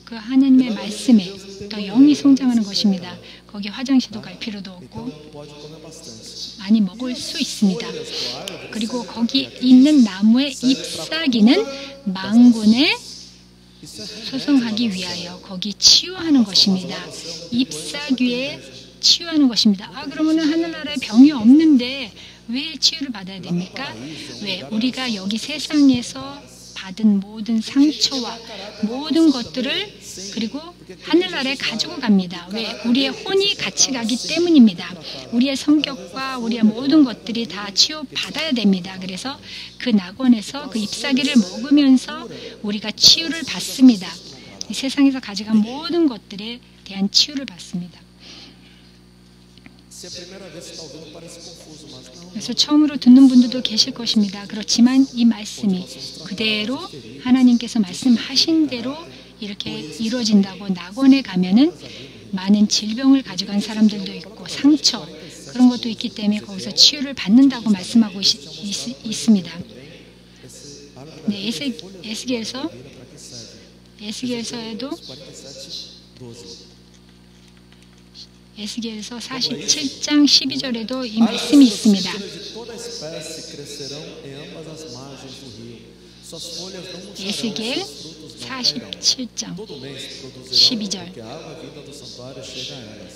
Speaker 1: 그 하나님의 말씀에 더 영이 성장하는 것입니다. 거기 화장실도 갈 필요도 없고 많이 먹을 수 있습니다. 그리고 거기 있는 나무의 잎사귀는 만군에 소성하기 위하여 거기 치유하는 것입니다. 잎사귀에 치유하는 것입니다. 그러면 하늘나라에 병이 없는데 왜 치유를 받아야 됩니까? 왜? 우리가 여기 세상에서 받은 모든 상처와 모든 것들을 그리고 하늘나라에 가지고 갑니다. 왜? 우리의 혼이 같이 가기 때문입니다. 우리의 성격과 우리의 모든 것들이 다 치유받아야 됩니다. 그래서 그 낙원에서 그 잎사귀를 먹으면서 우리가 치유를 받습니다. 이 세상에서 가져간 모든 것들에 대한 치유를 받습니다. 그래서 처음으로 듣는 분들도 계실 것입니다. 그렇지만 이 말씀이 그대로 하나님께서 말씀하신 대로 이렇게 이루어진다고 낙원에 가면은 많은 질병을 가져간 사람들도 있고 상처 그런 것도 있기 때문에 거기서 치유를 받는다고 말씀하고 있습니다. 네, 에스겔서에도 에스겔서 47장 12절에도 이 말씀이 있습니다. 에스겔 47장 12절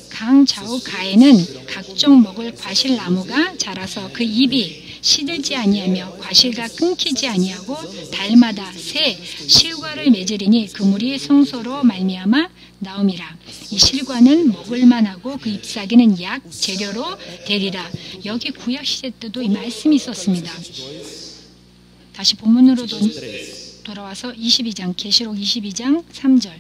Speaker 1: 강 좌우 가에는 각종 먹을 과실나무가 자라서 그 잎이 시들지 아니하며 과실가 끊기지 아니하고 달마다 새 실과를 맺으리니 그물이 성소로 말미암아 나옴이라. 이 실과는 먹을만하고 그 잎사귀는 약 재료로 되리라. 여기 구약시대 때도 이 말씀이 있었습니다. 다시 본문으로 돌아와서 22장 계시록 22장 3절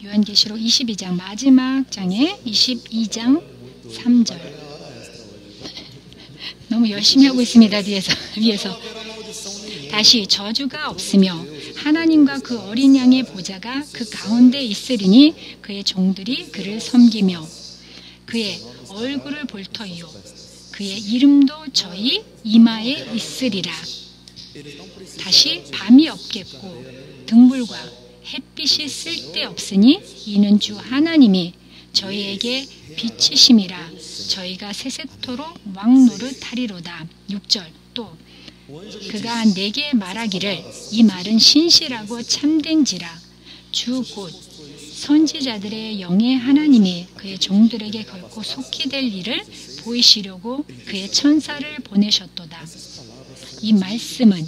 Speaker 1: 요한계시록 22장 마지막 장에 22장 3절 너무 열심히 하고 있습니다. 위에서 다시 저주가 없으며 하나님과 그 어린 양의 보좌가 그 가운데 있으리니 그의 종들이 그를 섬기며 그의 얼굴을 볼 터이요 그의 이름도 저희 이마에 있으리라. 다시 밤이 없겠고 등불과 햇빛이 쓸데없으니 이는 주 하나님이 저희에게 빛이심이라. 저희가 세세토록 왕노릇하리로다. 6절 또 그가 내게 말하기를 이 말은 신실하고 참된지라. 주 곧 선지자들의 영의 하나님이 그의 종들에게 결코 속히 될 일을 보이시려고 그의 천사를 보내셨도다. 이 말씀은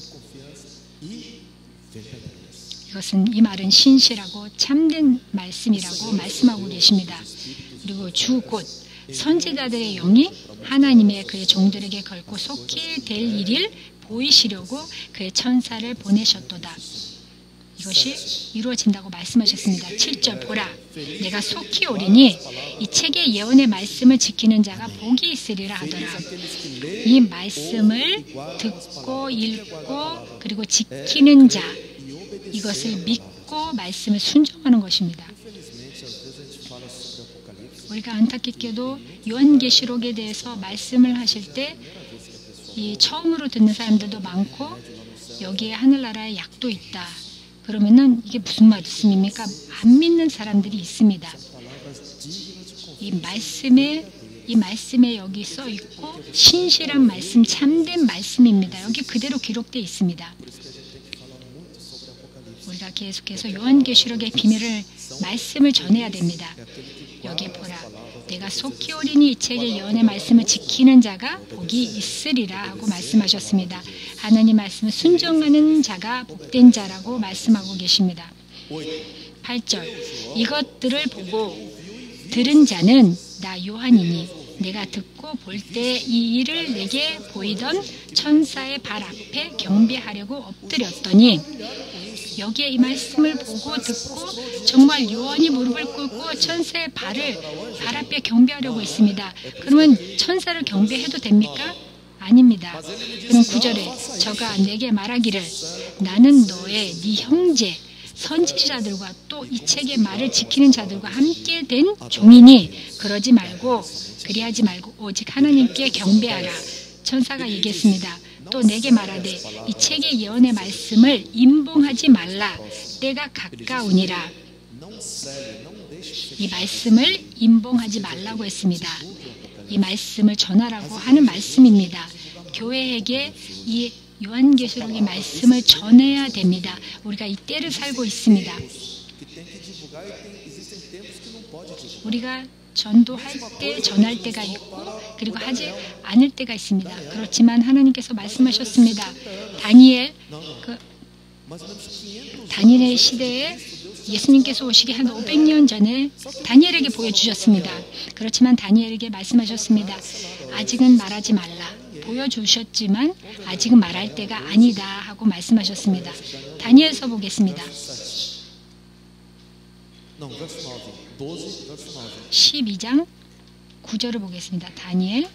Speaker 1: 이 말은 신실하고 참된 말씀이라고 말씀하고 계십니다. 그리고 주 곧 선지자들의 영이 하나님의 그의 종들에게 결코 속히 될 일을 보이시려고 그의 천사를 보내셨도다. 이것이 이루어진다고 말씀하셨습니다. 7절 보라 내가 속히 오리니 이 책의 예언의 말씀을 지키는 자가 복이 있으리라 하더라. 이 말씀을 듣고 읽고 그리고 지키는 자 이것을 믿고 말씀을 순종하는 것입니다. 우리가 안타깝게도 요한계시록에 대해서 말씀을 하실 때 이 처음으로 듣는 사람들도 많고 여기에 하늘나라의 약도 있다. 그러면은 이게 무슨 말씀입니까? 안 믿는 사람들이 있습니다. 이 말씀에 여기 써 있고 신실한 말씀, 참된 말씀입니다. 여기 그대로 기록되어 있습니다. 우리가 계속해서 요한계시록의 비밀을 말씀을 전해야 됩니다. 여기 보라 내가 속히 오리니 이 책의 예언의 말씀을 지키는 자가 복이 있으리라 하고 말씀하셨습니다. 하나님 말씀을 순종하는 자가 복된 자라고 말씀하고 계십니다. 8절 이것들을 보고 들은 자는 나 요한이니 내가 듣고 볼 때 이 일을 내게 보이던 천사의 발 앞에 경배하려고 엎드렸더니 여기에 이 말씀을 보고 듣고 정말 요한이 무릎을 꿇고 천사의 발 앞에 경배하려고 했습니다. 그러면 천사를 경배해도 됩니까? 아닙니다. 그럼 9절에 저가 내게 말하기를 나는 너의 네 형제 선지자들과 또 이 책의 말을 지키는 자들과 함께 된 종이니 그리하지 말고 오직 하나님께 경배하라. 천사가 얘기했습니다. 또 내게 말하되 이 책의 예언의 말씀을 임봉하지 말라. 때가 가까우니라. 이 말씀을 임봉하지 말라고 했습니다. 이 말씀을 전하라고 하는 말씀입니다. 교회에게 이 요한계시록의 말씀을 전해야 됩니다. 우리가 이 때를 살고 있습니다. 우리가 전도할 때 전할 때가 있고 그리고 하지 않을 때가 있습니다. 그렇지만 하나님께서 말씀하셨습니다. 다니엘의 시대에 예수님께서 오시기 한 500년 전에 다니엘에게 보여주셨습니다. 그렇지만 다니엘에게 말씀하셨습니다. 아직은 말하지 말라. 보여주셨지만 아직은 말할 때가 아니다 하고 말씀하셨습니다. 다니엘서 보겠습니다. 12장 9절을 보겠습니다. 다니엘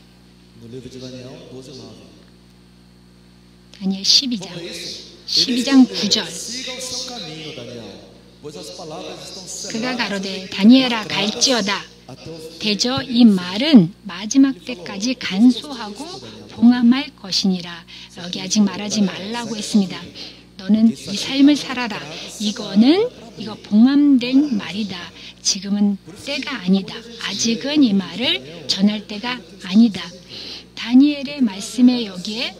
Speaker 1: 12장 9절 그가 가로되 다니엘아 갈지어다 대저 이 말은 마지막 때까지 간소하고 봉함할 것이니라. 여기 아직 말하지 말라고 했습니다. 너는 이 삶을 살아라. 이거 봉함된 말이다. 지금은 때가 아니다. 아직은 이 말을 전할 때가 아니다. 다니엘의 말씀에 여기에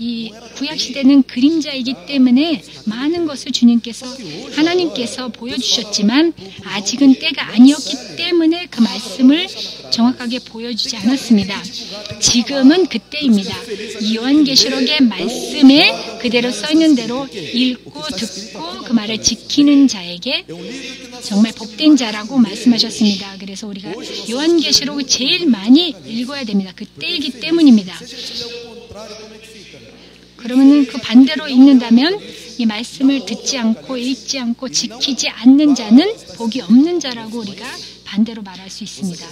Speaker 1: 이 구약시대는 그림자이기 때문에 많은 것을 하나님께서 보여주셨지만 아직은 때가 아니었기 때문에 그 말씀을 정확하게 보여주지 않았습니다. 지금은 그때입니다. 이 요한계시록의 말씀에 그대로 써있는 대로 읽고 듣고 그 말을 지키는 자에게 정말 복된 자라고 말씀하셨습니다. 그래서 우리가 요한계시록을 제일 많이 읽어야 됩니다. 그때이기 때문입니다. 그러면 그 반대로 읽는다면 이 말씀을 듣지 않고 읽지 않고 지키지 않는 자는 복이 없는 자라고 우리가 반대로 말할 수 있습니다.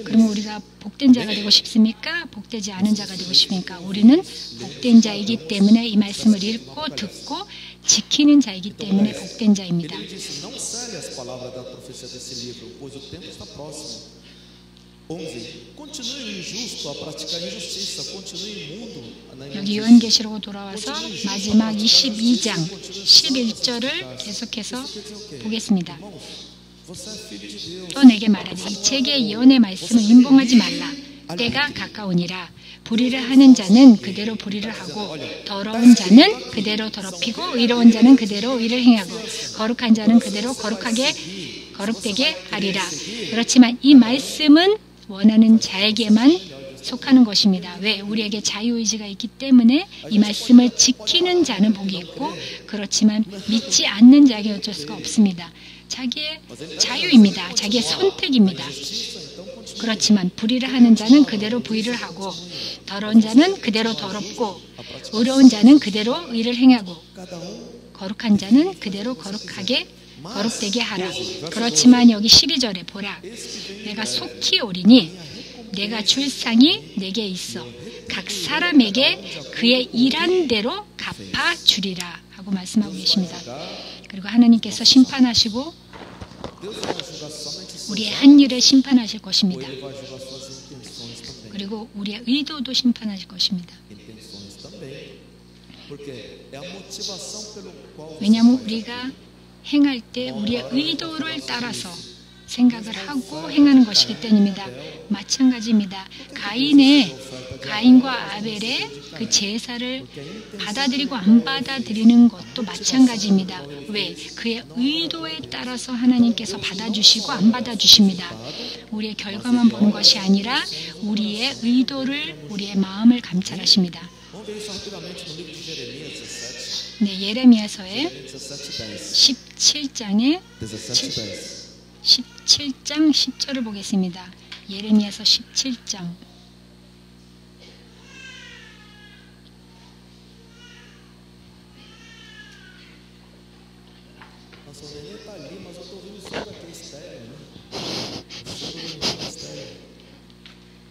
Speaker 1: 그러면 우리가 복된 자가 되고 싶습니까? 복되지 않은 자가 되고 싶습니까? 우리는 복된 자이기 때문에 이 말씀을 읽고 듣고 지키는 자이기 때문에 복된 자입니다. 여기 요한계시록으로 돌아와서 마지막 22장 11절을 계속해서 보겠습니다. 또 내게 말하되 이 책의 예언의 말씀을 임봉하지 말라. 때가 가까우니라. 불의를 하는 자는 그대로 불의를 하고 더러운 자는 그대로 더럽히고 의로운 자는 그대로 의를 행하고 거룩한 자는 그대로 거룩되게 하리라. 그렇지만 이 말씀은 원하는 자에게만 속하는 것입니다. 왜? 우리에게 자유의지가 있기 때문에 이 말씀을 지키는 자는 복이 있고 그렇지만 믿지 않는 자에게 어쩔 수가 없습니다. 자기의 자유입니다. 자기의 선택입니다. 그렇지만 불의를 하는 자는 그대로 불의를 하고 더러운 자는 그대로 더럽고 의로운 자는 그대로 의를 행하고 거룩한 자는 그대로 거룩되게 하라. 그렇지만 여기 12절에 보라. 내가 속히 오리니 내가 줄 상이 내게 있어 각 사람에게 그의 일한 대로 갚아 주리라 하고 말씀하고 계십니다. 그리고 하나님께서 심판하시고 우리의 한 일을 심판하실 것입니다. 그리고 우리의 의도도 심판하실 것입니다. 왜냐하면 우리가 행할 때 우리의 의도를 따라서 생각을 하고 행하는 것이기 때문입니다. 마찬가지입니다. 가인과 아벨의 그 제사를 받아들이고 안 받아들이는 것도 마찬가지입니다. 왜? 그의 의도에 따라서 하나님께서 받아주시고 안 받아주십니다. 우리의 결과만 보는 것이 아니라 우리의 의도를, 우리의 마음을 감찰하십니다. 네, 예레미야서의 17장 10절을 보겠습니다. 예레미야서 17장.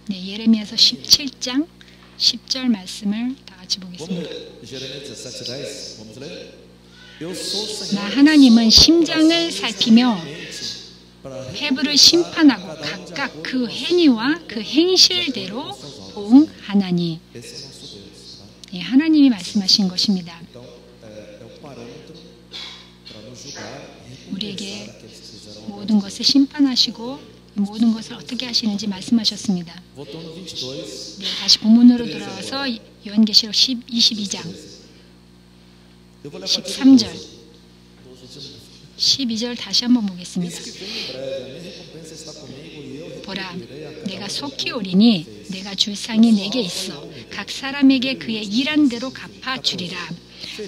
Speaker 1: 네, 예레미야서 17장 10절 말씀을 다 같이 보겠습니다. 나 하나님은 심장을 살피며 회부를 심판하고 각각 그 행위와 그 행실대로 보응하나니. 예, 하나님이 말씀하신 것입니다. 우리에게 모든 것을 심판하시고 모든 것을 어떻게 하시는지 말씀하셨습니다. 네, 다시 본문으로 돌아와서 요한계시록 22장 13절 12절 다시 한번 보겠습니다. 보라, 내가 속히 오리니 내가 줄 상이 내게 있어 각 사람에게 그의 일한 대로 갚아 주리라.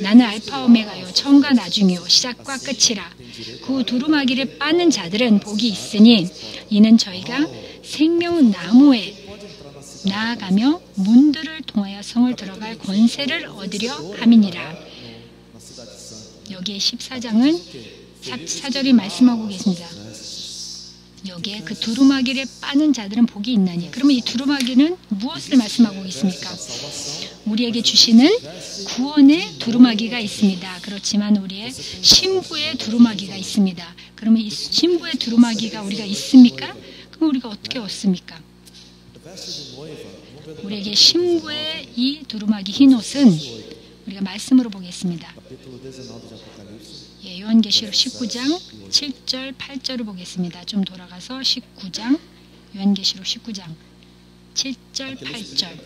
Speaker 1: 나는 알파 오메가요 처음과 나중이요 시작과 끝이라. 그 두루마기를 빠는 자들은 복이 있으니 이는 저희가 생명 나무에 나아가며 문들을 통하여 성을 들어갈 권세를 얻으려 함이니라. 여기에 14장은 4절이 말씀하고 계십니다. 여기에 그 두루마기를 빠는 자들은 복이 있나니. 그러면 이 두루마기는 무엇을 말씀하고 있습니까? 우리에게 주시는 구원의 두루마기가 있습니다. 그렇지만 우리의 신부의 두루마기가 있습니다. 그러면 이 신부의 두루마기가 우리가 있습니까? 그럼 우리가 어떻게 얻습니까? 우리에게 신부의 이 두루마기 흰 옷은 우리가 말씀으로 보겠습니다. 예, 요한계시록 19장 7절 8절을 보겠습니다. 좀 돌아가서 19장 요한계시록 19장 7절 8절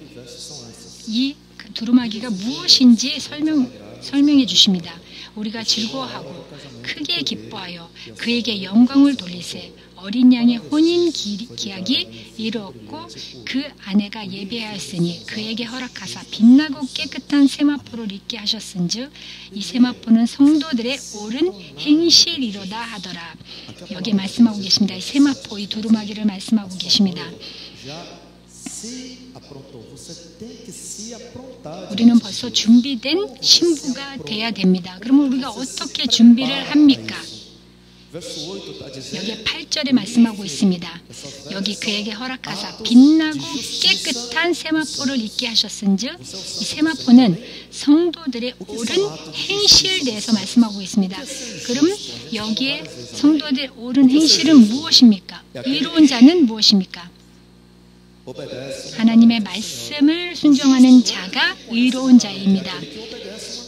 Speaker 1: 이 두루마기가 무엇인지 설명해 주십니다. 우리가 즐거워하고 크게 기뻐하여 그에게 영광을 돌리세. 어린 양의 혼인 기약이 이루었고 그 아내가 예배하였으니 그에게 허락하사 빛나고 깨끗한 세마포를 입게 하셨은즉 이 세마포는 성도들의 옳은 행실이로다 하더라. 여기 말씀하고 계십니다. 이 세마포, 이 두루마기를 말씀하고 계십니다. 우리는 벌써 준비된 신부가 돼야 됩니다. 그러면 우리가 어떻게 준비를 합니까? 여기 8절에 말씀하고 있습니다. 여기 그에게 허락하사 빛나고 깨끗한 세마포를 입게 하셨은즉 이 세마포는 성도들의 옳은 행실에 대해서 말씀하고 있습니다. 그럼 여기에 성도들의 옳은 행실은 무엇입니까? 의로운 자는 무엇입니까? 하나님의 말씀을 순종하는 자가 의로운 자입니다.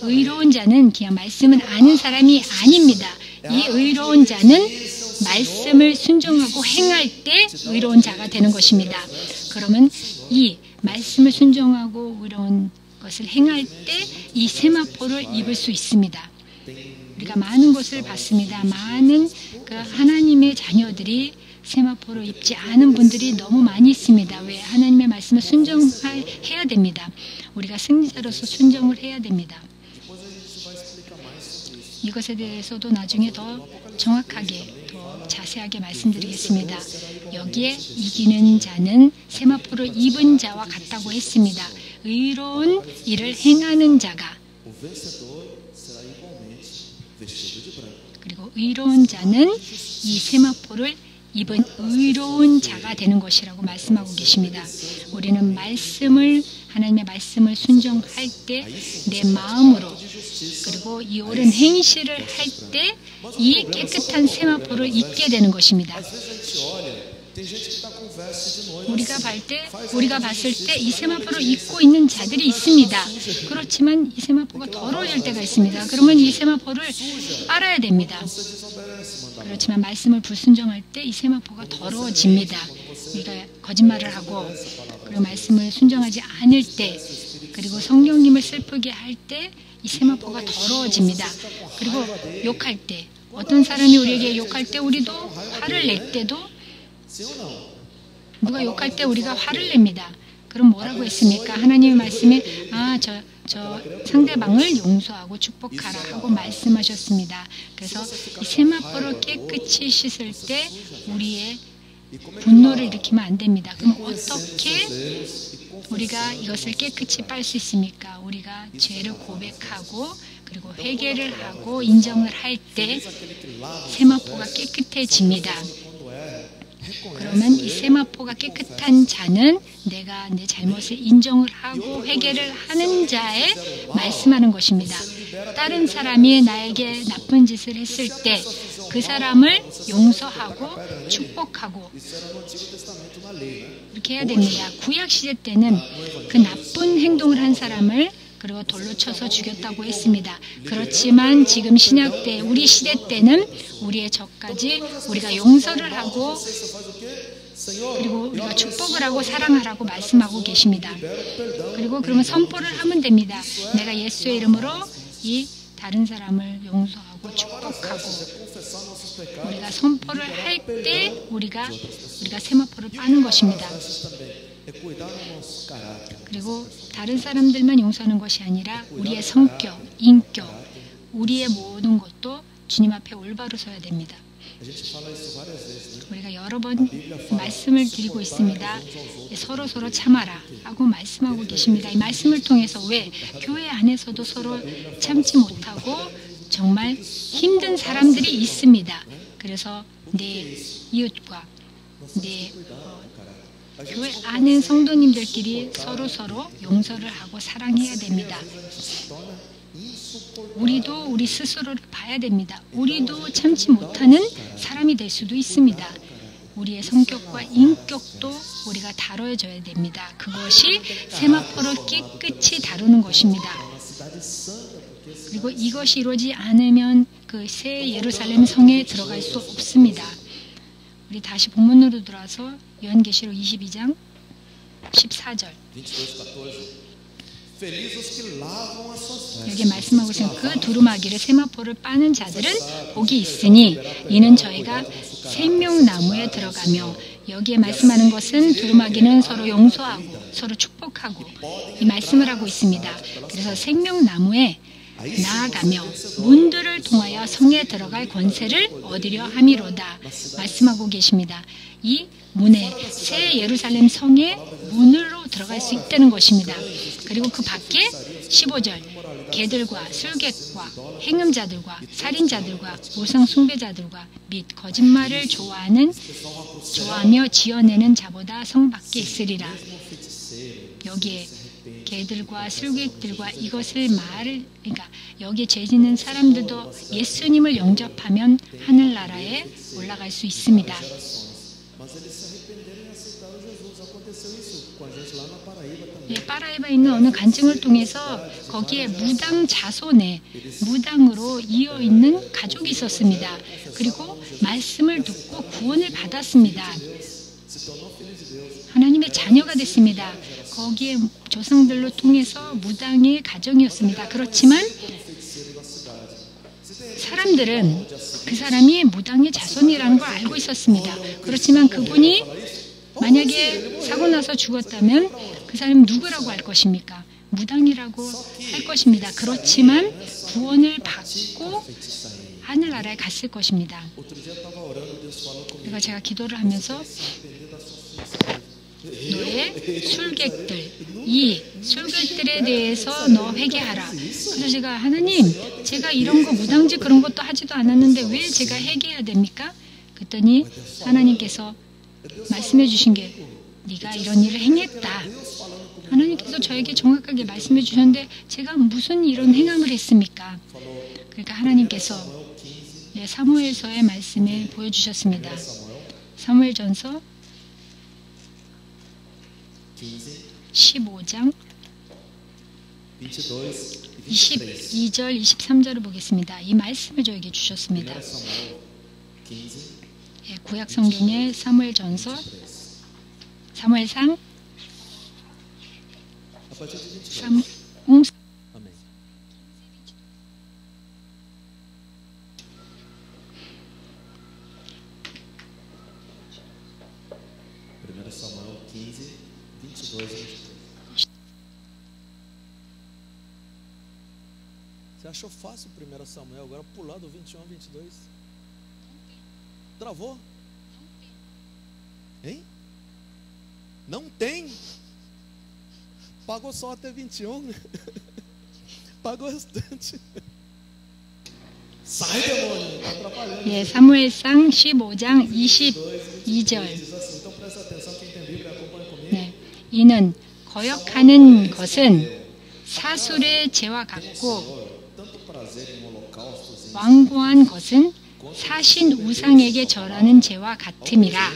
Speaker 1: 의로운 자는 그냥 말씀은 아는 사람이 아닙니다. 이 의로운 자는 말씀을 순종하고 행할 때 의로운 자가 되는 것입니다. 그러면 이 말씀을 순종하고 의로운 것을 행할 때 이 세마포를 입을 수 있습니다. 우리가 많은 것을 봤습니다. 많은 그 하나님의 자녀들이 세마포를 입지 않은 분들이 너무 많이 있습니다. 왜? 하나님의 말씀을 순종해야 됩니다. 우리가 승리자로서 순종을 해야 됩니다. 이것에 대해서도 나중에 더 정확하게, 더 자세하게 말씀드리겠습니다. 여기에 이기는 자는 세마포를 입은 자와 같다고 했습니다. 의로운 일을 행하는 자가
Speaker 2: vestido de branco.
Speaker 1: 그리고 의로운 자는 이 세마포를 입은 의로운 자가 되는 것이라고 말씀하고 계십니다. 우리는 하나님의 말씀을 순종할 때 내 마음으로 그리고 이 옳은 행실을 할 때 이 깨끗한 세마포를 입게 되는 것입니다.
Speaker 2: Às vezes a gente olha, tem gente que está com veste de noiva.
Speaker 1: 우리가 봤을 때 이 세마포를 입고 있는 자들이 있습니다. 그렇지만 이 세마포가 더러워질 때가 있습니다. 그러면 이 세마포를 빨아야 됩니다.
Speaker 2: Você desobedece, mandamento.
Speaker 1: 그렇지만 말씀을 불순종할 때 이 세마포가 더러워집니다. 우리가 거짓말을 하고 그리고 말씀을 순종하지 않을 때 그리고 성령님을 슬프게 할 때 이 세마포가 더러워집니다. 그리고 욕할 때 어떤 사람이 우리에게 욕할 때 우리도 화를 낼 때도
Speaker 2: Sim ou não?
Speaker 1: 누가 욕할 때 우리가 화를 냅니다. 그럼 뭐라고 했습니까? 하나님의 말씀에 저 상대방을 용서하고 축복하라 하고 말씀하셨습니다. 그래서 이 세마포를 깨끗이 씻을 때 우리의 분노를 일으키면 안 됩니다. 그럼 어떻게 우리가 이것을 깨끗이 빨 수 있습니까? 우리가 죄를 고백하고 그리고 회개를 하고 인정을 할 때 세마포가 깨끗해집니다. 그러면 이 세마포가 깨끗한 자는 내가 내 잘못을 인정을 하고 회개를 하는 자에 말씀하는 것입니다. 다른 사람이 나에게 나쁜 짓을 했을 때 그 사람을 용서하고 축복하고
Speaker 2: Isso era no Antigo Testamento na lei, né?
Speaker 1: 이렇게 해야 됩니다. 구약 시대 때는 그 나쁜 행동을 한 사람을 그리고 돌로 쳐서 죽였다고 했습니다. 그렇지만 지금 신약 때 우리 시대 때는 우리의 적까지 우리가 용서를 하고
Speaker 2: Você faz o quê? Senhor,
Speaker 1: 그리고 우리가 축복을 하고 사랑하라고 말씀하고 계십니다. 그리고 그러면 선포를 하면 됩니다. 내가 예수의 이름으로 이 다른 사람을 용서하고 축복하고
Speaker 2: confessar nossos pecados.
Speaker 1: 우리가 선포를 할 때 우리가 세마포를 빠는 것입니다.
Speaker 2: também é cuidar do nosso caráter.
Speaker 1: 그리고 다른 사람들만 용서하는 것이 아니라 우리의 성격, 인격, 우리의 모든 것도 주님 앞에 올바로 서야 됩니다.
Speaker 2: A gente fala isso várias vezes, né?
Speaker 1: 우리가 여러 번 말씀을 드리고 있습니다. 서로 참아라 하고 말씀하고 계십니다. 이 말씀을 통해서 왜 교회 안에서도 서로 참지 못하고 정말 힘든 사람들이 있습니다. 그래서 내 이웃과 내 교회 안에 성도님들끼리 서로 용서를 하고 사랑해야 됩니다. 우리도 우리 스스로를 봐야 됩니다. 우리도 참지 못하는 사람이 될 수도 있습니다. 우리의 성격과 인격도 우리가 다뤄줘야 됩니다. 그것이 세마포를 깨끗이 다루는 것입니다. 그리고 이것이 이루어지지 않으면 그 새 예루살렘 성에 들어갈 수 없습니다. 우리 다시 본문으로 돌아서 요한계시록 22장 14절
Speaker 2: 22:14. Felizes os que lavam as suas vestes.
Speaker 1: 여기 말씀하고 있는 그 두루마기를 세마포를 빠는 자들은 복이 있으니 이는 저희가 생명나무에 들어가며 여기에 말씀하는 것은 두루마기는 서로 용서하고 서로 축복하고 이 말씀을 하고 있습니다. 그래서 생명나무에 나아가며 문들을 통하여 성에 들어갈 권세를 얻으려 함이로다 말씀하고 계십니다. 이 문에 새 예루살렘 성의 문으로 들어갈 수 있다는 것입니다. 그리고 그 밖에 15절 개들과 술객과 행음자들과 살인자들과 우상 숭배자들과 및 거짓말을 좋아하며 지어내는 자보다 성 밖에 있으리라. 여기에 개들과 술객들과 이것을 그러니까 여기에 죄 짓는 사람들도 예수님을 영접하면 하늘나라에 올라갈 수 있습니다.
Speaker 2: Mas eles se arrependeram e aceitaram Jesus. Aconteceu isso com a gente lá na Paraíba também.
Speaker 1: 파라이바에 있는 어느 간증을 통해서 거기에 무당 자손에 무당으로 이어 있는 가족이 있었습니다. 그리고 말씀을 듣고 구원을 받았습니다. 하나님의 자녀가 됐습니다. 거기에 조상들로 통해서 무당의 가정이었습니다. 그렇지만 사람들은 그 사람이 무당의 자손이라는 걸 알고 있었습니다. 그렇지만 그분이 만약에 사고 나서 죽었다면 그 사람이 누구라고 할 것입니까? 무당이라고 할 것입니다. 그렇지만 구원을 받고 하늘나라에 갔을 것입니다. 그러니까 제가 기도를 하면서 너의 술객들, 이 술객들에 대해서 너 회개하라. 그래서 제가 하나님, 제가 이런 거 무당집 그런 것도 하지도 않았는데 왜 제가 회개해야 됩니까? 그랬더니 하나님께서 말씀해 주신 게 네가 이런 일을 행했다. 하나님께서 저에게 정확하게 말씀해 주셨는데 제가 무슨 이런 행함을 했습니까? 그러니까 하나님께서 사무엘서의 말씀을 보여주셨습니다. 사무엘전서 15장 22절 23절을 보겠습니다. 이 말씀을 저에게 주셨습니다. 구약 성경의 사무엘전서 사무엘상
Speaker 2: Samuel 15, 22 e 23. Você achou fácil 1 Samuel agora pular do 21 ao 22? Travou? Hein? Não tem? Pagou só até 21? Pagou o restante. Sai, demônio, tá atrapalhando.
Speaker 1: 예, 사무엘상 15장 22절. 네, 이는 거역하는 것은 사술의 죄와 같고 완고한 것은 사신 우상에게 절하는 죄와 같음이라.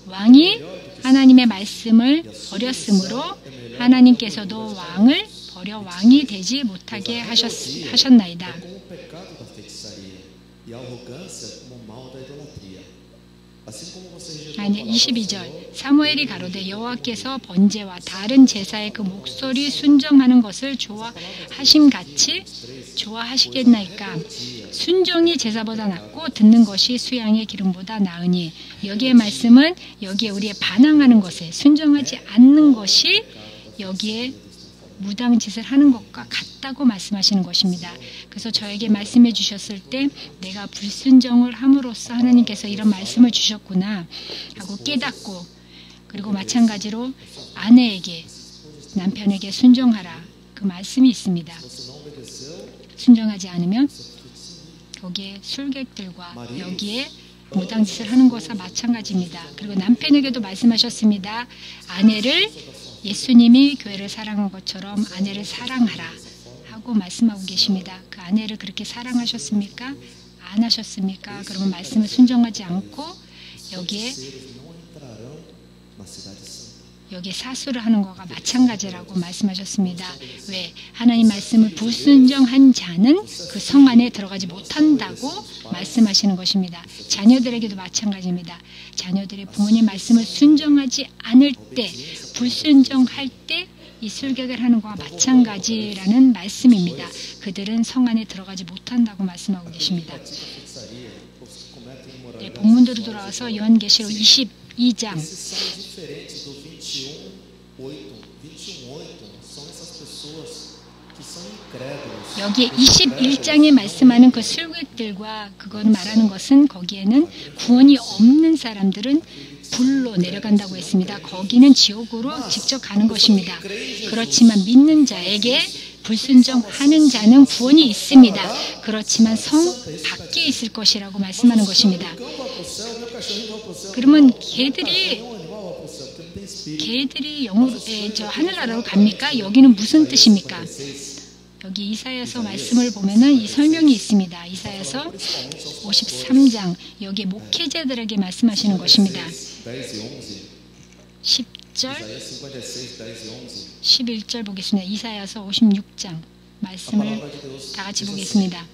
Speaker 1: 왕이 하나님의 말씀을 버렸으므로 하나님께서도 왕을 버려 왕이 되지 못하게 하셨나이다. 아니, 22절. 사무엘이 가로되 여호와께서 번제와 다른 제사의 그 목소리 순종하는 것을 좋아하심같이 좋아하시겠나이까. 순종이 제사보다 낫고 듣는 것이 수양의 기름보다 나으니. 여기의 말씀은 여기에 우리의 반항하는 것에 순종하지 않는 것이 여기에 무당 짓을 하는 것과 같다고 말씀하시는 것입니다. 그래서 저에게 말씀해 주셨을 때 내가 불순종을 함으로써 하나님께서 이런 말씀을 주셨구나 하고 깨닫고, 그리고 마찬가지로 아내에게, 남편에게 순종하라, 그 말씀이 있습니다. 순종하지 않으면 거기에 술객들과 여기에 무당짓을 하는 것과 마찬가지입니다. 그리고 남편에게도 말씀하셨습니다. 아내를 예수님이 교회를 사랑한 것처럼 아내를 사랑하라 하고 말씀하고 계십니다. 그 아내를 그렇게 사랑하셨습니까? 안 하셨습니까? 그러면 말씀을 순종하지 않고 여기에 사수를 하는 것과 마찬가지라고 말씀하셨습니다. 왜? 하나님 말씀을 불순종한 자는 그 성 안에 들어가지 못한다고 말씀하시는 것입니다. 자녀들에게도 마찬가지입니다. 자녀들의 부모님 말씀을 순종하지 않을 때, 불순종할 때 이 술객을 하는 것과 마찬가지라는 말씀입니다. 그들은 성 안에 들어가지 못한다고 말씀하고 계십니다. 네, 본문으로 돌아와서 요한계시록 22장 여기에 21장에 말씀하는 그 술객들과 그건 말하는 것은 거기에는 구원이 없는 사람들은 불로 내려간다고 했습니다. 거기는 지옥으로 직접 가는 것입니다. 그렇지만 믿는 자에게 불순종하는 자는 구원이 있습니다. 그렇지만 성 밖에 있을 것이라고 말씀하는 것입니다. 그러면 개들이 저 하늘나라로 갑니까? 여기는 무슨 뜻입니까? 여기 이사야서 말씀을 보면은 이 설명이 있습니다. 이사야서 53장 여기 목회자들에게 말씀하시는 것입니다. 10절 11절 보겠습니다. 이사야서 56장 말씀을 다 같이 보겠습니다.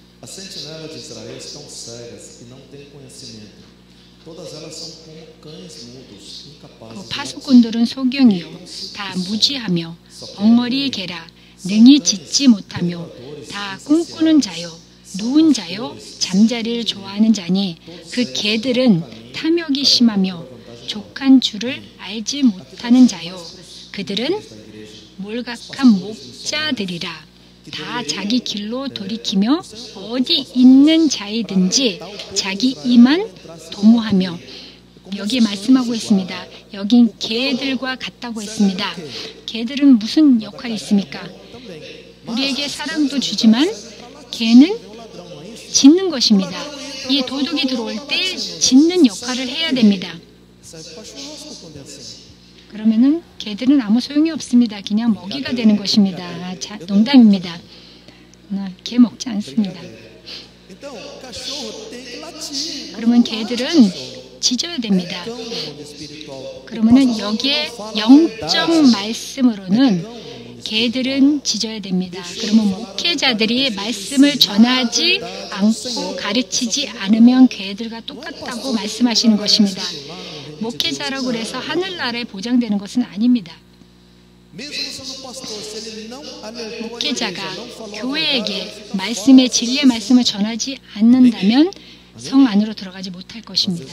Speaker 1: 파수꾼들은 소경이요 다 무지하며 엉머리 개라 능히 짖지 못하며 다 꿈꾸는 자요 누운 자요 잠자리를 좋아하는 자니 그 개들은 탐욕이 심하며 족한 줄을 알지 못하는 자요 그들은 몰각한 목자들이라 다 자기 길로 돌이키며 어디 있는 자이든지 자기 이만 도모하며 여기에 말씀하고 있습니다. 여긴 개들과 같다고 했습니다. 개들은 무슨 역할이 있습니까? 우리에게 사랑도 주지만 개는 짖는 것입니다. 이 도둑이 들어올 때 짖는 역할을 해야 됩니다. 그러면은 개들은 아무 소용이 없습니다. 그냥 먹이가 되는 것입니다. 자, 농담입니다. 개 먹지 않습니다. 그러면 개들은 짖어야 됩니다. 그러면은 여기에 영적 말씀으로는 개들은 짖어야 됩니다. 그러면 목회자들이 말씀을 전하지 않고 가르치지 않으면 개들과 똑같다고 말씀하시는 것입니다. 목회자라고 해서 하늘나라에 보장되는 것은 아닙니다. 목회자가 교회에게 말씀의 진리의 말씀을 전하지 않는다면 성 안으로 들어가지 못할 것입니다.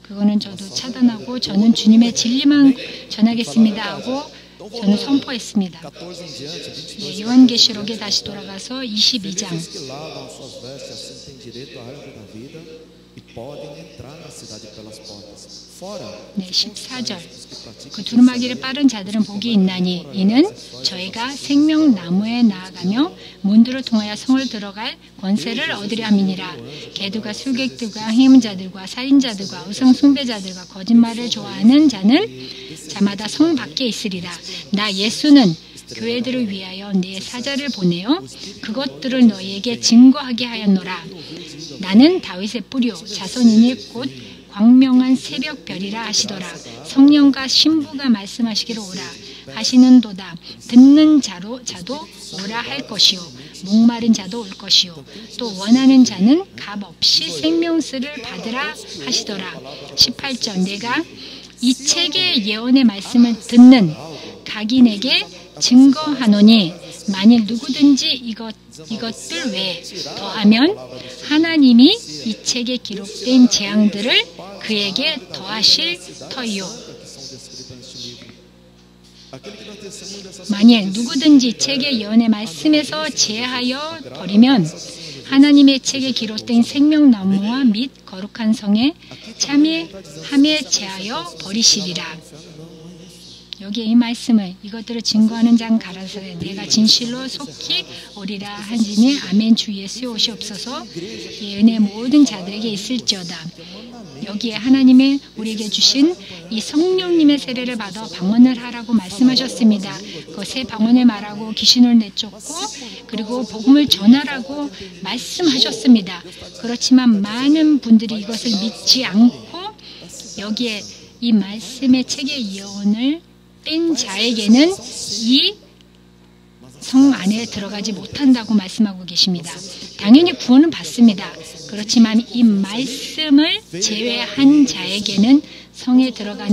Speaker 1: 그거는 저도 차단하고 저는 주님의 진리만 전하겠습니다 하고 저는 선포했습니다. 요한계시록에 다시 돌아가서 22장 네, 14절 그 두루마기를 빠른 자들은 복이 있나니 이는 저희가 생명나무에 나아가며 문들을 통하여 성을 들어갈 권세를 얻으려 함이니라. 개들과 술객들과 행음자들과 살인자들과 우상 숭배자들과 거짓말을 좋아하는 자는 자마다 성 밖에 있으리라. 나 예수는 교회들을 위하여 내 사자를 보내어 그것들을 너희에게 증거하게 하였노라. 나는 다윗의 뿌리요 자손이니 곧 광명한 새벽별이라 하시더라. 성령과 신부가 말씀하시기를 오라 하시는도다. 듣는 자도 오라 할 것이요 목마른 자도 올 것이요 또 원하는 자는 값없이 생명수를 받으라 하시더라. 18절 내가 이 책의 예언의 말씀을 듣는 각인에게 증거하노니 만일 누구든지 이것들 외에 더하면 하나님이 이 책에 기록된 재앙들을 그에게 더하실 터이요. 만일 누구든지 이 책의 예언의 말씀에서 제하여 버리면 하나님의 책에 기록된 생명나무와 및 거룩한 성에 참여함에 제하여 버리시리라. 여기에 이 말씀을 이것들을 증거하는 장 가라사대 내가 진실로 속히 오리라 한지니 아멘. 주 예수의 옷이 없어서 이 은혜 모든 자들에게 있을지어다. 여기에 하나님의 우리에게 주신 이 성령님의 세례를 받아 방언을 하라고 말씀하셨습니다. 그 새 방언을 말하고 귀신을 내쫓고 그리고 복음을 전하라고 말씀하셨습니다. 그렇지만 많은 분들이 이것을 믿지 않고 여기에 이 말씀의 책의 예언을 뺀 자에게는 이 성 안에 들어가지 못한다고 말씀하고 계십니다. 당연히 구원은 받습니다. 그렇지만 이 말씀을 제외한 자에게는 성에 들어갈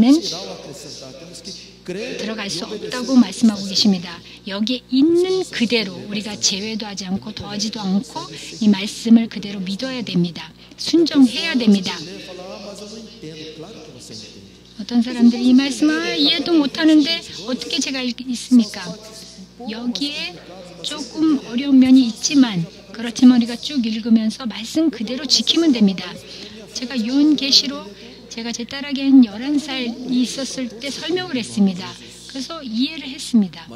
Speaker 1: 수 없다고 말씀하고 계십니다. 여기에 있는 그대로 우리가 제외도 하지 않고 더하지도 않고 이 말씀을 그대로 믿어야 됩니다. 순종해야 됩니다. 어떤 사람들이 이 말씀을 이해도 못하는데 어떻게 제가 읽습니까? 여기에 조금 어려운 면이 있지만 그렇지만 우리가 쭉 읽으면서 말씀 그대로 지키면 됩니다. 제가 요한계시록 제가 제 딸에게 한 11살이 있었을 때 설명을 했습니다. 그래서 이해를 했습니다.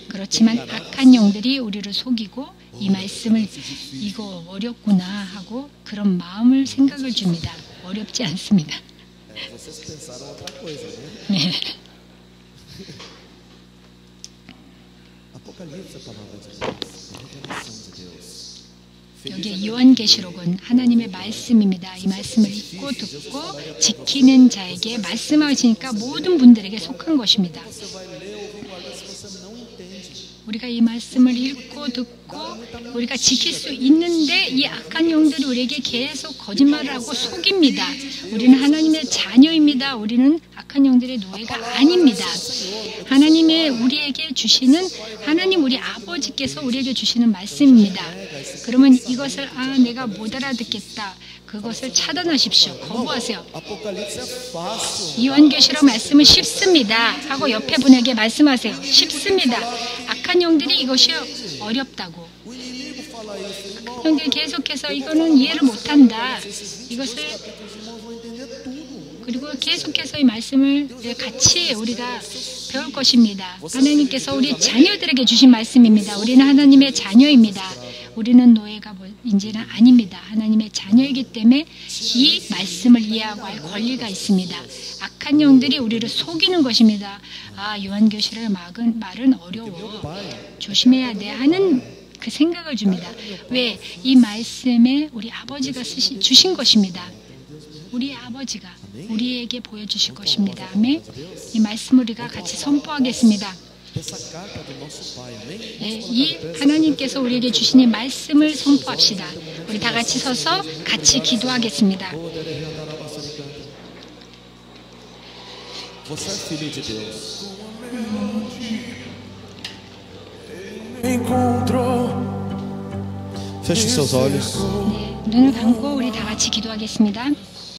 Speaker 1: 그렇지만 악한 영들이 우리를 속이고 이 말씀을 이거 어렵구나 하고 그런 마음을 생각을 줍니다. 어렵지 않습니다. 네. 여기 요한계시록은 하나님의 말씀입니다. 이 말씀을 읽고 듣고 지키는 자에게 말씀하시니까 모든 분들에게 속한 것입니다. 우리가 이 말씀을 읽고 듣고 우리가 지킬 수 있는데 이 악한 영들이 우리에게 계속 거짓말을 하고 속입니다. 우리는 하나님의 자녀입니다. 우리는 악한 영들의 노예가 아닙니다. 하나님의 우리에게 주시는 하나님 우리 아버지께서 우리에게 주시는 말씀입니다. 그러면 이것을 내가 못 알아듣겠다. 그것을 차단하십시오. 거부하세요. 요한계시록 말씀은 쉽습니다. 하고 옆에 분에게 말씀하세요. 쉽습니다. 악한 영들이 이것이 어렵다고. 악한 영들이 계속해서 이거는 이해를 못한다. 이것을 그리고 계속해서 이 말씀을 같이 우리가 배울 것입니다. 하나님께서 우리 자녀들에게 주신 말씀입니다. 우리는 하나님의 자녀입니다. 우리는 노예가 이제는 아닙니다. 하나님의 자녀이기 때문에 이 말씀을 이해하고 할 권리가 있습니다. 악한 영들이 우리를 속이는 것입니다. 요한계시록의 말은 어려워. 조심해야 돼 하는 그 생각을 줍니다. 왜? 이 말씀에 우리 아버지가 주신 것입니다. 우리 아버지가 우리에게 보여주실 것입니다. 아멘. 이 말씀을 우리가 같이 선포하겠습니다. 네, 이 하나님께서 우리에게 주신 이 말씀을 선포합시다. 우리 다 같이 서서 같이 기도하겠습니다.
Speaker 2: Você é filho de Deus. Feche seus olhos.
Speaker 1: 네, 눈을 감고 우리 다 같이 기도하겠습니다.